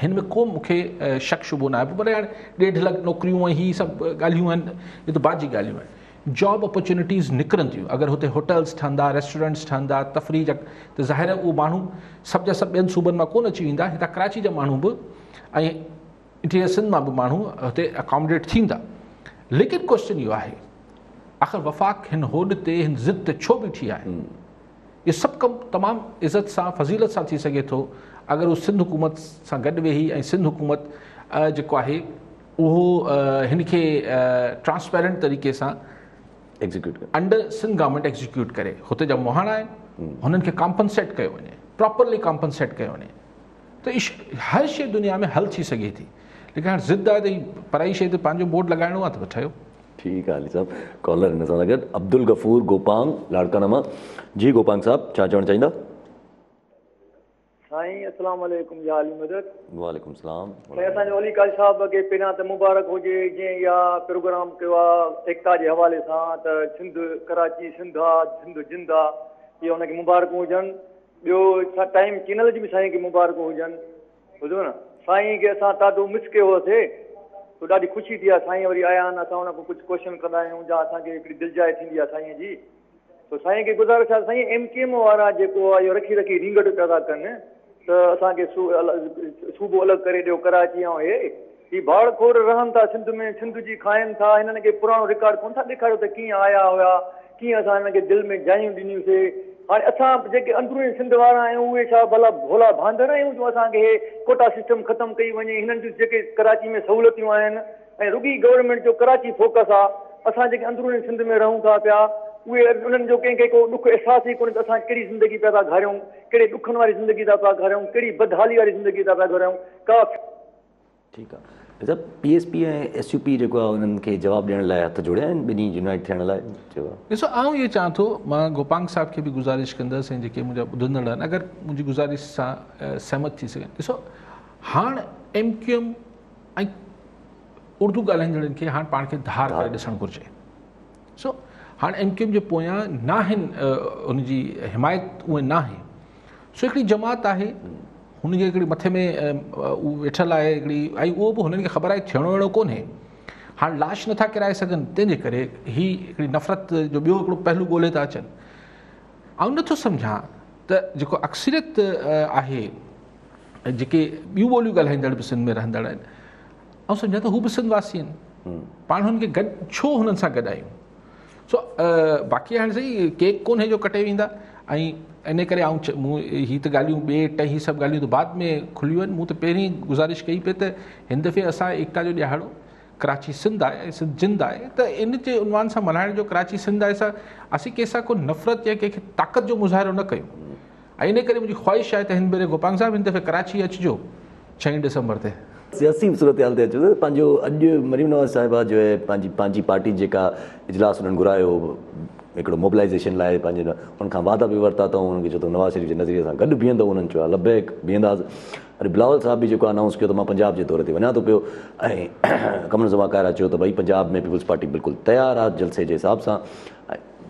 हिन में को मूंखे शक शुबो न आहे। पर हाणे 1.5 लख नौकरियूं ऐं हीअ सभु ॻाल्हियूं आहिनि, इहे त बाजी ॻाल्हियूं आहिनि। जॉब अपॉर्चुनिटीज़ निकिरंदियूं, अगरि हुते होटल्स ठहंदा, रेस्टोरेंट्स ठहंदा, तफ़रीह जा, त ज़ाहिर आहे उहो माण्हू सभु जा सभु ॿियनि सूबनि मां कोन अची वेंदा, हितां कराची जा माण्हू बि ऐं इंटीरियर सिंध मां बि माण्हू हुते अकोमोडेट थींदा। लेकिन क्वेश्चन इहो आहे, आख़िर वफ़ाक़ हिन होॾ ते, हिन ज़िद ते छो बीठी आहे? इहो सभु कमु तमामु इज़त सां, फज़ीलत सां थी सघे थो, अगरि उहो सिंध हुकूमत सां गॾु वेही ऐं सिंध हुकूमत जेको आहे उहो हिन खे ट्रांसपेरेंट तरीक़े सां एग्जीक्यूट करे, अंडर सिंध गवर्नमेंट एग्जीक्यूट करे, हुते जा मोहाणा आहिनि हुननि खे कॉम्पनसेट कयो वञे, प्रॉपरली कॉम्पनसेट कयो वञे, त हर शइ दुनिया में हल थी सघे थी। लेकिन हाणे ज़िद आहे त पराई शइ ते पंहिंजो बोर्ड लॻाइणो आहे त ठहियो। ठीकु आहे अली साहब। कॉलर हिन सां गॾु अब्दुल गफ़ूर गोपांग लाड़काना मां। जी गोपांग साहब, छा चवणु चाहींदा? साईं अस्सलाम वालेकुम या अली मदद। वालेकुम सलाम। असांजो अली काल साहब खे पहिरियां त मुबारक हुजे, जीअं इहा प्रोग्राम कयो आहे एकता जे हवाले सां, त सिंध कराची सिंध आहे, सिंध जिंद आहे, इहे हुनखे मुबारकूं हुजनि। ॿियो छा टाइम चैनल जी बि साईं खे मुबारकूं हुजनि। ॿुधो न, साईं खे असां ॾाढो मिस कयो हुयोसीं, त ॾाढी ख़ुशी थी आहे साईं वरी आया आहिनि, असां हुन खां कुझु क्वेश्चन कंदा आहियूं, जा असांखे हिकिड़ी दिलजाए थींदी आहे साईं जी। त साईं खे गुज़ारिश आहे, साईं MKM वारा जेको आहे इहो रखी रखी रींगड़ पैदा कनि, त असांखे सूबो अलॻि करे ॾियो कराची ऐं ही भाड़खोर रहनि था सिंध में, सिंध जी खाइनि था, हिननि खे पुराणो रिकॉर्ड कोन था ॾेखारियो त कीअं आया हुया, कीअं असां हिन खे दिलि में जायूं ॾिनियूंसीं। हाणे असां जेके अंदरूनी सिंध वारा आहियूं उहे छा भला भोला भांदर आहियूं जो असांखे हे कोटा सिस्टम ख़तमु कई वञे, हिननि जूं जेके कराची में सहूलियतूं आहिनि ऐं रुॻी गवर्नमेंट जो कराची फोकस आहे, असां जेके अंदरूनी सिंध में रहूं था पिया उहे उन्हनि जो कंहिंखे को ॾुख अहसासु ई कोन्हे त असां कहिड़ी ज़िंदगी पिया था घारियूं, कहिड़े ॾुखनि वारी ज़िंदगी था पिया घारियूं, कहिड़ी बदहाली वारी ज़िंदगी था पिया घारियूं का। ठीकु आहे सर। PSP ऐं SUP जेको आहे उन्हनि खे जवाबु ॾियण लाइ हथ जोड़िया आहिनि, ॿिन्ही यूनाइट थियण लाइ चयो आहे। ॾिसो, आउं इहो चाहियां थो, मां गोपांग साहिब खे बि गुज़ारिश कंदसि ऐं जेके मुंहिंजा ॿुधंदड़ आहिनि अगरि मुंहिंजी गुज़ारिश सां सहमत थी सघनि। ॾिसो, हाणे MKM ऐं उर्दू ॻाल्हाईंदड़नि खे हाणे पाण खे धार करे ॾिसणु घुरिजे। सो हाणे MKM जे पोयां न आहिनि हुनजी हिमायत, उहे न आहे। सो हिकिड़ी जमात आहे, हुनजे हिकिड़ी मथे में उहो वेठल आहे हिकिड़ी, ऐं उहो बि हुननि खे ख़बर आहे थियणो अहिड़ो कोन्हे। हाणे लाश नथा किराए सघनि, तंहिंजे करे ही हिकिड़ी नफ़रत जो ॿियो हिकिड़ो पहलू ॻोल्हे था अचनि। ऐं नथो सम्झां त जेको अक्सरियत आहे, जेके ॿियूं ॿोलियूं ॻाल्हाईंदड़ बि सिंध में रहंदड़ आहिनि, ऐं सम्झां त हू बि सिंध वासी आहिनि, पाण हुननि खे गॾु छो हुननि सां गॾु आहियूं। सो बाक़ी हाणे सही केक कोन्हे जो कटे वेंदा, ऐं इन करे मूं हीअ त ॻाल्हियूं ॿिए हीअ सभु ॻाल्हियूं त बाद में खुलियूं आहिनि। मूं त पहिरीं गुज़ारिश कई पई त हिन दफ़े असां एकता जो ॾियारो कराची सिंध आहे, सिंध जिंद आहे, त इन जे उनवान सां मल्हाइण जो कराची सिंध आहे, असीं कंहिंसां को नफ़रत या कंहिंखे ताक़त जो मुज़ाहिरो न कयूं। ऐं इन करे मुंहिंजी ख़्वाहिश आहे त हिन भेरे गोपांग साहिबु हिन दफ़े कराची अचिजो 6 डिसंबर ते। सियासी सूरत हाल ते अचो, पंहिंजो अॼु मरीम नवाज़ साहिबा जो आहे पंहिंजी पार्टी जेका इजलास उन्हनि घुरायो हिकिड़ो मोबिलाइज़ेशन लाइ, पंहिंजे उनखां वादा बि वरिता अथऊं, उन्हनि खे चयो त नवाज़ शरीफ़ जे नज़रिए सां गॾु बीहंदो, उन्हनि चयो आहे लबैक बीहंदासीं। वरी बिलावल साहिब बि जेको अनाउंस कयो त मां पंजाब जे तौर ते वञा थो पियो, ऐं कमल ज़मा कायरा चयो त भई पंजाब में पीपल्स पार्टी बिल्कुलु तयारु आहे जलसे जे हिसाब सां।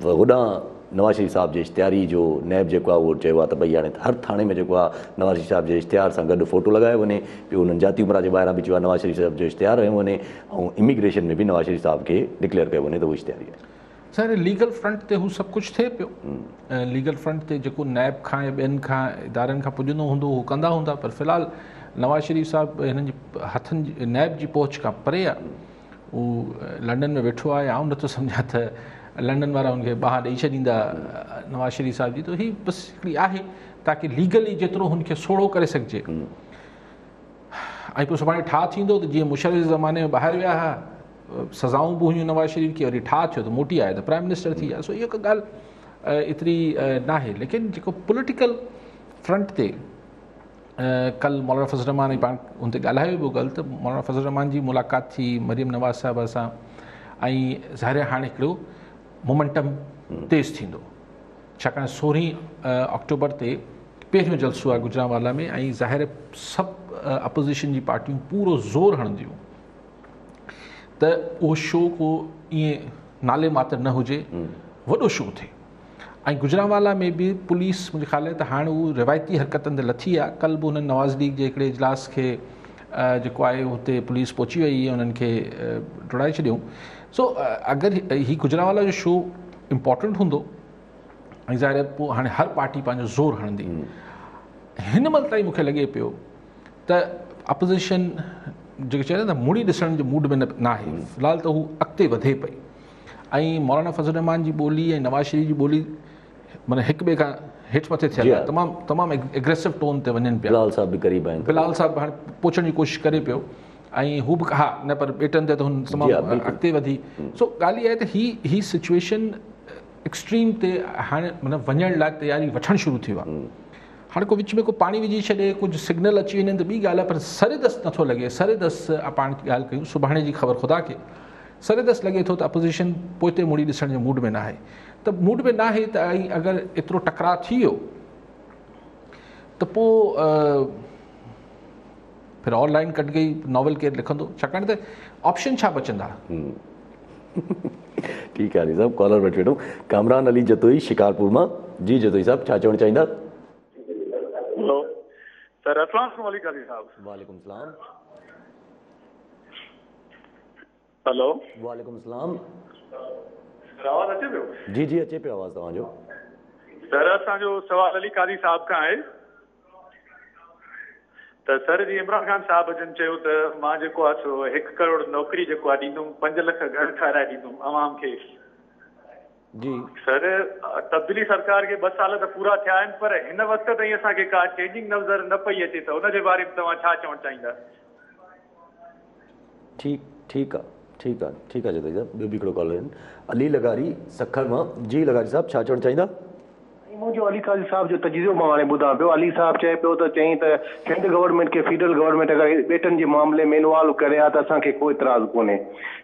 होॾां नवाज़ शरीफ़ साहिब जे इश्तिहारी जो नैब जेको आहे उहो चयो आहे त भई हाणे हर थाणे में जेको आहे नवाज़ शरीफ़ साहिब जे इश्तिहार सां गॾु फ़ोटो लॻायो वञे पियो। उन्हनि जाती उमरा जे ॿाहिरां बि चयो आहे नवाज़ शरीफ़ साहिब जो इश्तिहार हयो वञे, ऐं इमिग्रेशन में बि नवाज़ शरीफ़ साहिब खे डिक्लेयर कयो वञे त उहो इश्तिहारी आहे। सर, लीगल फ्रंट ते हू सभु कुझु थिए पियो, लीगल फ्रंट ते जेको नैब खां या ॿियनि खां इदारनि खां पुॼंदो हूंदो उहो कंदा हूंदा, पर फ़िलहालु नवाज़ शरीफ़ साहिबु हिननि जी हथनि जी नैब जी पहुच खां परे आहे, उहो लंडन में वेठो आहे। आउं नथो सम्झां त लंडन वारा हुनखे बाहि ॾेई छॾींदा नवाज़ शरीफ़ साहिब जी। त हीअ बसि हिकिड़ी आहे ताकी लीगली जेतिरो हुनखे सोढ़ो करे सघिजे। ऐं पोइ सुभाणे ठा थींदो त जीअं मुशर्रफ ज़माने में ॿाहिरि विया हुआ, सज़ाऊं बि हुयूं नवाज़ शरीफ़ खे, वरी ठा थियो त मोटी आया त प्राइम मिनिस्टर थी विया। सो इहा का ॻाल्हि एतिरी न आहे। लेकिन जेको पॉलिटिकल फ्रंट ते कल मौलाना फज़ल रहमान पाण हुन ते ॻाल्हायो पियो ॻाल्हि त मौलाना फज़ल रहमान जी मुलाक़ात थी मरियम नवाज़ साहिब सां, ऐं ज़ाहिर हाणे हिकिड़ो मोमेंटम तेज़ थींदो, छाकाणि 16 अक्टूबर ते पहिरियों जलसो आहे गुजरांवाला में, ऐं ज़ाहिर सभु अपोज़िशन जी पार्टियूं पूरो ज़ोर हणंदियूं त उहो शो को ईअं नाले मात्र न हुजे, वॾो शो थिए। ऐं गुजरांवाला में बि पुलिस मुंहिंजे ख़्याल आहे त हाणे उहो रिवायती हरकतनि ते लथी आहे। कल्ह बि हुननि नवाज़ लीग जे हिकिड़े इजलास खे जेको आहे हुते पुलिस पहुची वई, उन्हनि खे डुड़ाए छॾियऊं। सो अगरि हीउ गुजरांवाला जो शो इम्पॉर्टेंट हूंदो, ऐं ज़ाहिर पोइ हाणे हर पार्टी पंहिंजो ज़ोर हणंदी। हिन महिल ताईं मूंखे लॻे पियो त अपोज़िशन जेके चवंदा न मुड़ी ॾिसण जे मूड में न आहे, फ़िलहाल त हू अॻिते वधे पई। ऐं मौलाना फज़ल रहमान जी ॿोली ऐं नवाज़ शरीफ़ जी ॿोली माना हिक ॿिए खां हेठि मथे थियल आहे, तमामु एग्रेसिव टोन ते वञनि पिया। बिलाल साहब बि क़रीब आहिनि, बिलाल साहब हाणे पहुचण जी कोशिशि करे पियो, ऐं हू बि हा न पर ॿेटनि ते त हुन तमामु अॻिते वधी। सो ॻाल्हि इहा आहे त ही सिचुएशन एक्सट्रीम ते हाणे मतिलबु वञण लाइ तयारी वठणु शुरू थियो आहे। हाणे को विच में को पाणी विझी छॾे, कुझु सिग्नल अची वञनि त ॿी ॻाल्हि आहे, पर सरेदस नथो लॻे। सरेदस पाण ॻाल्हि कयूं, सुभाणे जी ख़बर ख़ुदा खे, सरेदस लॻे थो त अपोज़िशन पोइते मुड़ी ॾिसण जे मूड में न आहे। त मूड में न आहे त अगरि एतिरो टकराव थी वियो त पोइ फिर और लाइन कट गई, नॉवल केरु लिखंदो, छाकाणि त ऑप्शन छा बचंदा। ठीकु आहे अली साहब, कॉलर वठी वठूं। कामरान अली जतोई शिकारपुर मां। जी जतोई साहब, छा चवणु चाहींदा? हेलो सर, अस्सलाम वालेकुम अली साहब। वालेकुम सलाम। हेलो वालेकुम सलाम। आवाज़ अचे पियो? जी जी अचे पियो आवाज़ तव्हांजो। सर असांजो सवाल अली क़ारी साहब खां आहे त सर जी इमरान ख़ान साहब जन चयो त मां जेको आहे सो 1 करोड़ नौकिरी जेको आहे ॾींदुमि, 5 लख घर ठाराए ॾींदुमि अवाम खे। जी सर तब्दीली सरकार खे 2 साल त पूरा थिया आहिनि, पर हिन वक़्त ताईं असांखे का चेंजिंग नज़र न पई अचे, त हुनजे बारे में तव्हां छा चवणु चाहींदा? ठीकु आहे जतोई साहब। ॿियो बि हिकिड़ो कॉलर आहिनि, अली लगारी सखर मां। जी लगारी साहब, छा चवणु चाहींदा? मुंहिंजो अली क़ारी साहब जो तजुर्बो मां हाणे ॿुधां पियो। अली साहब चए पियो त चई त सिंध गवर्नमेंट खे फेडरल गवर्नमेंट अगरि ॿेटनि जे मामले में इन्वॉल्व करे हा त असांखे कोई इतराज़ कोन्हे।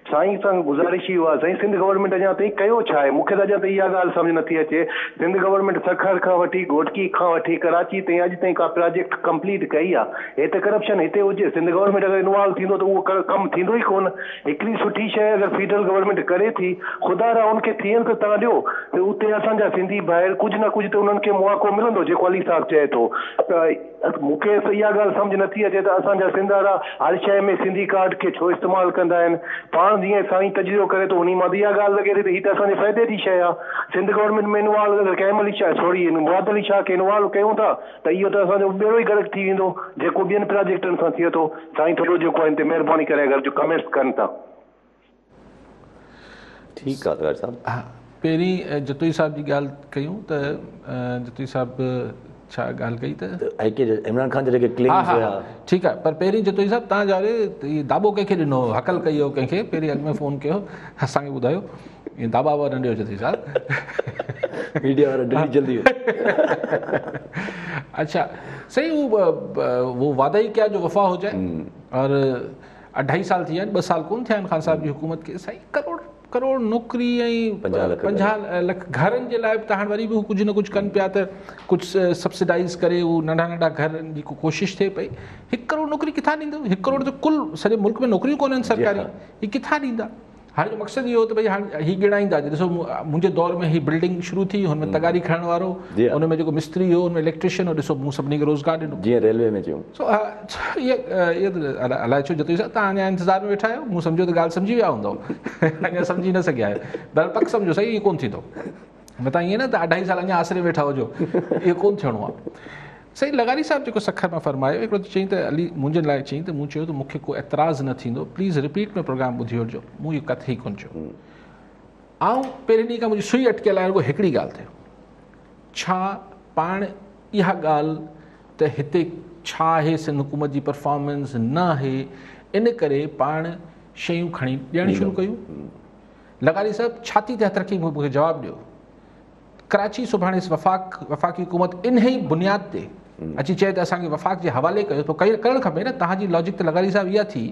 साईं सां गुज़ारिश ई हुआ, साईं सिंध गवर्नमेंट अञा ताईं कयो छा आहे? मूंखे त अञा ताईं इहा ॻाल्हि सम्झ नथी अचे। सिंध गवर्नमेंट सखर खां वठी घोटकी खां वठी कराची ताईं अॼु ताईं का प्रोजेक्ट कंप्लीट कई आहे? हे त करप्शन हिते हुजे, सिंध गवर्नमेंट अगरि इन्वॉल्व थींदो त उहो कमु थींदो ई कोन। हिकिड़ी सुठी शइ अगरि फेडरल गवर्नमेंट करे थी, ख़ुदा रा उनखे थियनि त तव्हां ॾियो त उते असांजा सिंधी ॿाहिरि कुझु न कुझु त उन्हनि खे मौक़ो मिलंदो, जेको अली साहब चए थो। त मूंखे इहा ॻाल्हि सम्झ नथी अचे त असांजा सिंध वारा हर शइ में सिंधी कार्ड खे छो इस्तेमालु कंदा आहिनि। पाण जीअं साईं तजुर्बो करे थो, उन मां त इहा ॻाल्हि लॻे थी त हीअ त असांजे फ़ाइदे जी शइ आहे। सिंध गवर्नमेंट में इन्वॉल्व अगरि कंहिं महिल छा सॉरी मुराद अली शाह खे इन्वॉल्व कयूं था त इहो त असांजो ॿेड़ो ई गर्क थी वेंदो, जेको ॿियनि प्रोजेक्टनि सां थिए थो। साईं थोरो जेको आहे हिन ते महिरबानी करे अगरि जो कमेंट्स कनि था। ठीकु आहे साहब। हा, पहिरीं जतोई साहब जी ॻाल्हि कयूं त जतोई साहब छा ॻाल्हि कई त इमरान ख़ान जा जेके क्लेम्स हुया। ठीकु आहे, पर पहिरीं जतोई साहब तव्हां जा दाबो कंहिंखे ॾिनो, हकल कई हो कंहिंखे, पहिरीं अॻु में फ़ोन कयो असांखे ॿुधायो, ईअं दाबा वाबा न ॾियो जतोई साहब। मीडिया वारा डिलीट जल्दी। अच्छा सही, वो वादा ही क्या जो वफ़ा हो जाए। और 2.5 साल थी विया आहिनि, 2 साल कोन थिया आहिनि ख़ान साहब जी हुकूमत खे। साईं करोड़ नौकिरी ऐं 50 लख घरनि जे लाइ त हाणे वरी बि कुझु न कुझु कनि पिया, त कुझु सब्सिडाइज़ करे उहो नंढा घरनि जी कोशिशि थिए पई। 1 करोड़ नौकिरी किथां ॾींदो? 1 करोड़ त कुल सॼे मुल्क में नौकिरियूं कोन आहिनि सरकारी, हीअ किथां ॾींदा? हाणे जो मक़सदु इहो त भई हाणे हीअ ॻणाईंदा, ॾिसो मुंहिंजे दौर में हीअ बिल्डिंग शुरू थी, हुनमें तगारी खणण वारो, हुनमें जेको मिस्त्री हो, हुनमें इलेक्ट्रिशियन हो, ॾिसो मूं सभिनी खे रोज़गार ॾिनो, जीअं रेलवे में चयूं। सो इहे अलाए छो जतोई साहब तव्हां अञा इंतज़ार में वेठा आहियो, मूं सम्झो त ॻाल्हि सम्झी विया हूंदव, अञा सम्झी न सघिया आहियो। बहरहाल पक सम्झो साईं, इहो कोन्ह थींदो। मतां ईअं न त 2.5 साल अञा आसिरे वेठा हुजो, इहो कोन्ह थियणो आहे। सही लगारी साहब जेको सखर में फरमायो, हिकिड़ो त चई त अली मुंहिंजे लाइ चई त मूं चयो त मूंखे को एतिराज़ न थींदो, प्लीज़ रिपीट में प्रोग्राम ॿुधी वठिजो, मूं इहो कथे ई कोन्ह चयो। आउं पहिरें ॾींहं खां मुंहिंजी सुई अटकियल आहे रुॻो हिकिड़ी ॻाल्हि ते, छा पाण इहा ॻाल्हि त हिते छा आहे सिंध हुकूमत जी परफॉर्मेंस न आहे, इन करे पाण शयूं खणी ॾियणु शुरू कयूं। लगारी साहब छाती ते हथ रखी मूंखे जवाबु ॾियो, कराची सुभाणे वफ़ाक़ी हुकूमत इन ई बुनियाद ते अची चए त असांखे वफ़ाक़ जे हवाले कयो, पोइ करणु खपे न। तव्हांजी लॉजिक त लगारी साहब इहा थी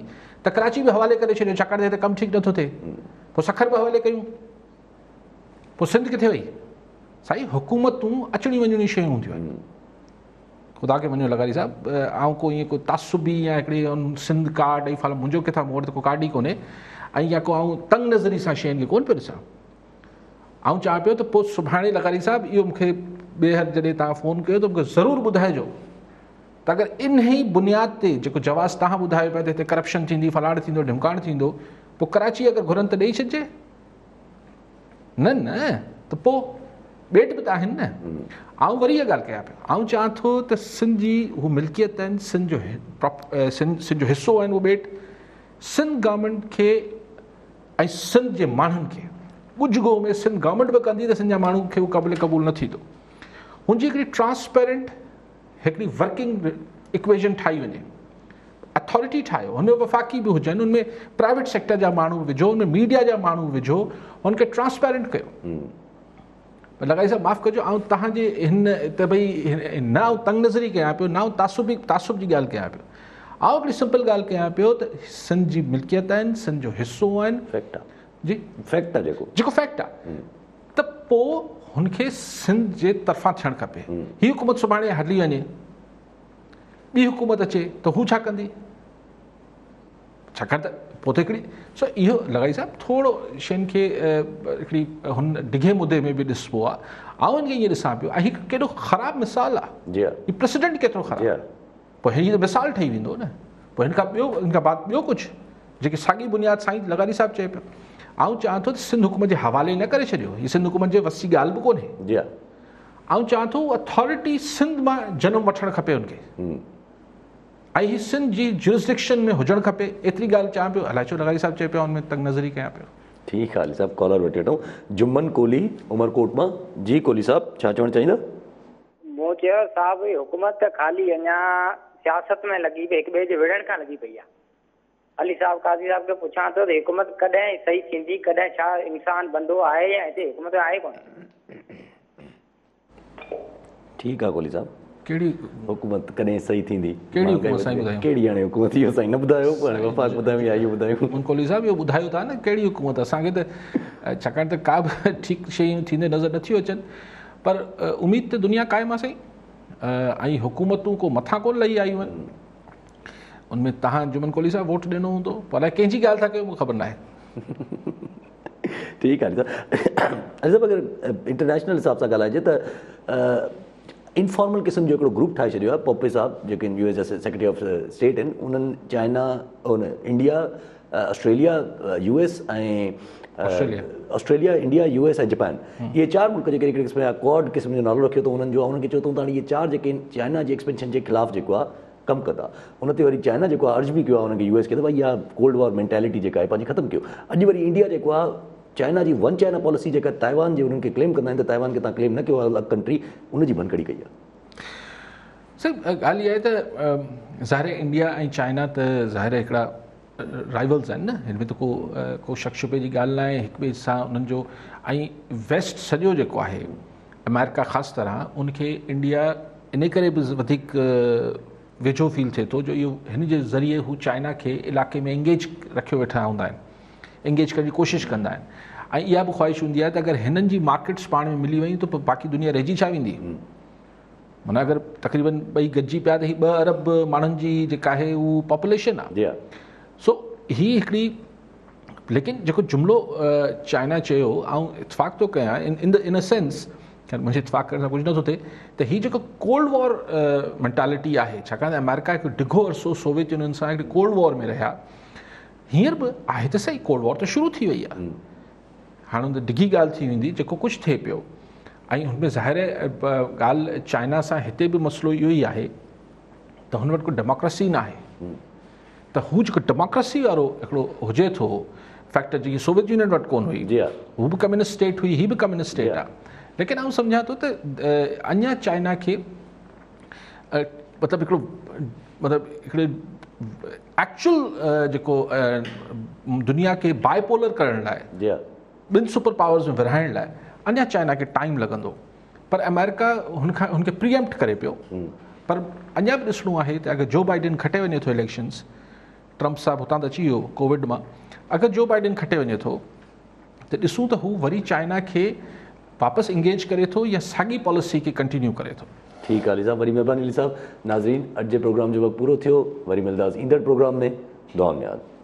त कराची बि हवाले करे छॾियो छाकाणि त हिते कमु ठीकु नथो थिए, पोइ सखर बि हवाले कयूं, पोइ सिंध किथे वई? साईं हुकूमतूं अचणी वञणी शयूं हूंदियूं आहिनि, ख़ुदा खे मञो लगारी साहब, ऐं को ईअं को तासुबी या हिकिड़ी सिंध कार्ड ॾेई फाल मुंहिंजो किथां मूं वटि त को कार्ड ई कोन्हे, ऐं या को आउं तंग नज़री सां शयुनि खे कोन पियो ॾिसां। आउं चवां पियो त पोइ सुभाणे लगारी साहब इहो मूंखे ॿिए हर जॾहिं तव्हां फ़ोन कयो त मूंखे ज़रूरु ॿुधाइजो त अगरि इन ई बुनियाद ते जेको जवाज़ तव्हां ॿुधायो पिया त हिते करप्शन थींदी, फलाण थींदो, ढिमकाण थींदो, पोइ कराची अगरि घुरनि त ॾेई छॾिजे न, त पोइ ॿेट बि त आहिनि न। आउं वरी इहा ॻाल्हि कयां पियो, आउं चवां थो त सिंध जी हू मिल्कियत आहिनि, सिंध जो हिसो आहिनि, उहो ॿेट सिंध गवर्नमेंट खे ऐं सिंध जे माण्हुनि खे ॻुझगो में सिंध गवर्नमेंट बि कंदी त सिंध जा माण्हू खे उहो क़ाबिल क़बूल न थींदो। हुनजी हिकिड़ी ट्रांसपेरेंट हिकिड़ी वर्किंग इक्वेशन ठाही वञे, अथॉरिटी ठाहियो, हुनमें वफ़ाक़ी बि हुजनि, हुनमें प्राइवेट सेक्टर जा माण्हू विझो, हुनमें मीडिया जा माण्हू विझो, हुनखे ट्रांसपेरेंट कयो। लगाई साहब माफ़ु कजो, ऐं तव्हांजे हिन त भई न आउं तंग नज़री कयां पियो, न आउं तासुब जी ॻाल्हि कयां पियो, आउं हिकिड़ी सिंपल ॻाल्हि कयां पियो त सिंध जी मिल्कियत आहिनि, सिंध जो हिसो आहिनि, फैक्ट आहे जी, फैक्ट आहे जेको फैक्ट आहे, त पोइ हुनखे सिंध जे तरफ़ां थियणु खपे। हीअ हुकूमत सुभाणे हली वञे, ॿी हुकूमत अचे त हू छा कंदी? छाकाणि त पोइ त हिकिड़ी सो इहो लगाई साहब थोरो शयुनि खे हिकिड़ी हुन डिघे मुदे में बि ॾिसबो आहे। आउं हिनखे ईअं ॾिसां पियो, ऐं हीउ केॾो ख़राबु मिसाल आहे, हीउ प्रेसिडेंट केतिरो ख़राबु, पोइ हीअ त मिसाल ठही वेंदो न। पोइ हिन खां बाद ॿियो कुझु जेके साॻी बुनियाद साईं लगारी साहब चए पियो। आउं चाहियां थो त सिंध हुकूमत जे हवाले न करे छॾियो, हीअ सिंध हुकूमत जे वसी ॻाल्हि बि कोन्हे। आउं चाहियां थो अथॉरिटी सिंध मां जनमु वठणु खपे हुनखे, ऐं हीअ सिंध जी जुरिस्डिक्शन में हुजणु खपे, एतिरी ॻाल्हि चाहियां पियो। अलाए छो लगारी साहब चए पिया हुनमें तंग नज़री कयां पियो। ठीकु आहे अली साहब, कॉलर वठी वठूं। जुम्मन कोहली उमरकोट मां। जी कोहली साहब, छा चवणु चाहींदा? मूं चयो साहब हुकूमत त ख़ाली अञा सियासत में लॻी पई, हिक ॿिए जे विढ़ण खां लॻी पई आहे। अली साहब काज़ी साहब खे पुछां थो त हुकूमत कॾहिं सही थींदी, कॾहिं छा इंसान बंदो आहे या हिते हुकूमत आहे कोन? ठीकु आहे कोहली साहब, कहिड़ी हुकूमत कॾहिं सही थींदी? कहिड़ी हुकूमत साईं ॿुधायो? कहिड़ी हाणे हुकूमत इहो साईं न ॿुधायो, वफ़ाक़ ॿुधायूं या इहो ॿुधायूं? कोहली साहब इहो ॿुधायो था न कहिड़ी हुकूमत, असांखे त छाकाणि त का बि ठीकु शयूं थींदे नज़र नथियूं अचनि, पर उमेद त दुनिया क़ाइमु आहे साईं, ऐं हुकूमतूं को मथां कोन लही आयूं आहिनि। उनमें तव्हां जुम्मन कोहली साहब वोट ॾिनो हूंदो, पर अलाए कंहिंजी ॻाल्हि था कयो मूंखे ख़बर न आहे। ठीकु आहे साहब, अगरि इंटरनेशनल हिसाब सां ॻाल्हाइजे त इनफॉर्मल क़िस्म जो हिकिड़ो ग्रुप ठाहे छॾियो आहे पॉपे साहब, जेके US जा सेक्रेटरी ऑफ स्टेट आहिनि, उन्हनि चाइना, इंडिया, ऑस्ट्रेलिया, US ऐं ऑस्ट्रेलिया, इंडिया, US ऐं जापान, इहे 4 मुल्क जेके हिकिड़े क़िस्म जा क्वाड क़िस्म जो नालो रखियो अथऊं उन्हनि जो। उन्हनि खे चयो अथऊं त इहे 4 जेके चाइना जी एक्सपेंशन जे ख़िलाफ़ु जेको आहे कमु कंदा। उन ते वरी चाइना जेको आहे अर्ज़ बि कयो आहे उनखे US खे त भई इहा कोल्ड वॉर मेंटेलिटी जेका आहे पंहिंजी ख़तमु कयो। अॼु वरी इंडिया जेको आहे चाइना जी वन चाइना पॉलिसी जेका ताइवान जे उन्हनि खे क्लेम कंदा आहिनि त ताइवान खे तव्हां क्लेम न कयो आहे अलॻि कंट्री, उनजी भनकड़ी कई आहे। सर ॻाल्हि इहा आहे त ज़ाहिर इंडिया ऐं चाइना त ज़ाहिर हिकिड़ा राइवल्स आहिनि न, हिन में त को शक शुबे जी ॻाल्हि न आहे। हिक ॿिए सां उन्हनि जो, ऐं वेस्ट सॼो जेको आहे अमेरिका ख़ासि तरह, उनखे इंडिया इन करे बि वधीक वेझो फील थिए थो जो इहो हिन जे ज़रिए हू चाइना खे इलाइक़े में एंगेज रखियो वेठा हूंदा आहिनि, एंगेज करण जी कोशिशि कंदा आहिनि। ऐं इहा बि ख़्वाहिश हूंदी आहे त अगरि हिननि जी मार्केट्स पाण में मिली वयूं त पोइ बाक़ी दुनिया रहिजी छा वेंदी? माना अगरि तक़रीबन ॿई गॾिजी पिया त हीअ 2 अरब माण्हुनि जी जेका आहे उहा पॉपुलेशन आहे। सो हीअ हिकिड़ी, लेकिन जेको जुमिलो चाइना चयो, ऐं इतफ़ाक़ थो कयां इन अ सेंस, मुंहिंजे इतफ़ाक़ करण सां कुझु नथो थिए, त हीअ जेको कोल्ड वॉर मेंटालिटी आहे, छाकाणि त अमेरिका हिकु डिघो अरसो सोवियत यूनियन सां हिकिड़ी कोल्ड वॉर में रहिया, हींअर बि आहे त सही, कोल्ड वॉर त शुरू थी वई आहे, हाणे त डिघी ॻाल्हि थी वेंदी जेको कुझु थिए पियो। ऐं हुनमें ज़ाहिर ॻाल्हि चाइना सां हिते बि मसइलो इहो ई आहे त हुन वटि को डेमोक्रेसी न आहे, त हू जेको डेमोक्रेसी वारो हिकिड़ो हुजे थो, फैक्टर जी सोवियत यूनियन वटि कोन हुई, जी हा, हू बि कम्युनिस्ट स्टेट हुई, ही बि कम्युनिस्ट स्टेट आहे, लेकिन आउं सम्झां थो त अञा चाइना खे मतिलबु हिकिड़े एक्चुअल जेको दुनिया खे बाइपोलर करण लाइ, जी हा, ॿिनि सुपर पावर्स में विरहाइण लाइ अञा चाइना खे टाइम लॻंदो, पर अमेरिका हुनखे प्रीएम्प्ट करे पियो। पर अञा बि ॾिसणो आहे त अगरि जो बाइडेन खटे वञे थो इलेक्शन्स, ट्रम्प साहिबु हुतां त अची वियो कोविड मां, अगरि जो बाइडेन खटे वञे थो त ॾिसूं त हू वरी चाइना खे वापसि इंगेज करे थो या साॻी पॉलिसी खे कंटिन्यू करे थो। ठीकु आहे अली साहब, वरी महिरबानी अली साहब। नाज़रीन, अॼु जे प्रोग्राम जो वक़्तु पूरो थियो, वरी मिलंदासीं ईंदड़ प्रोग्राम में। दुआ में यादि।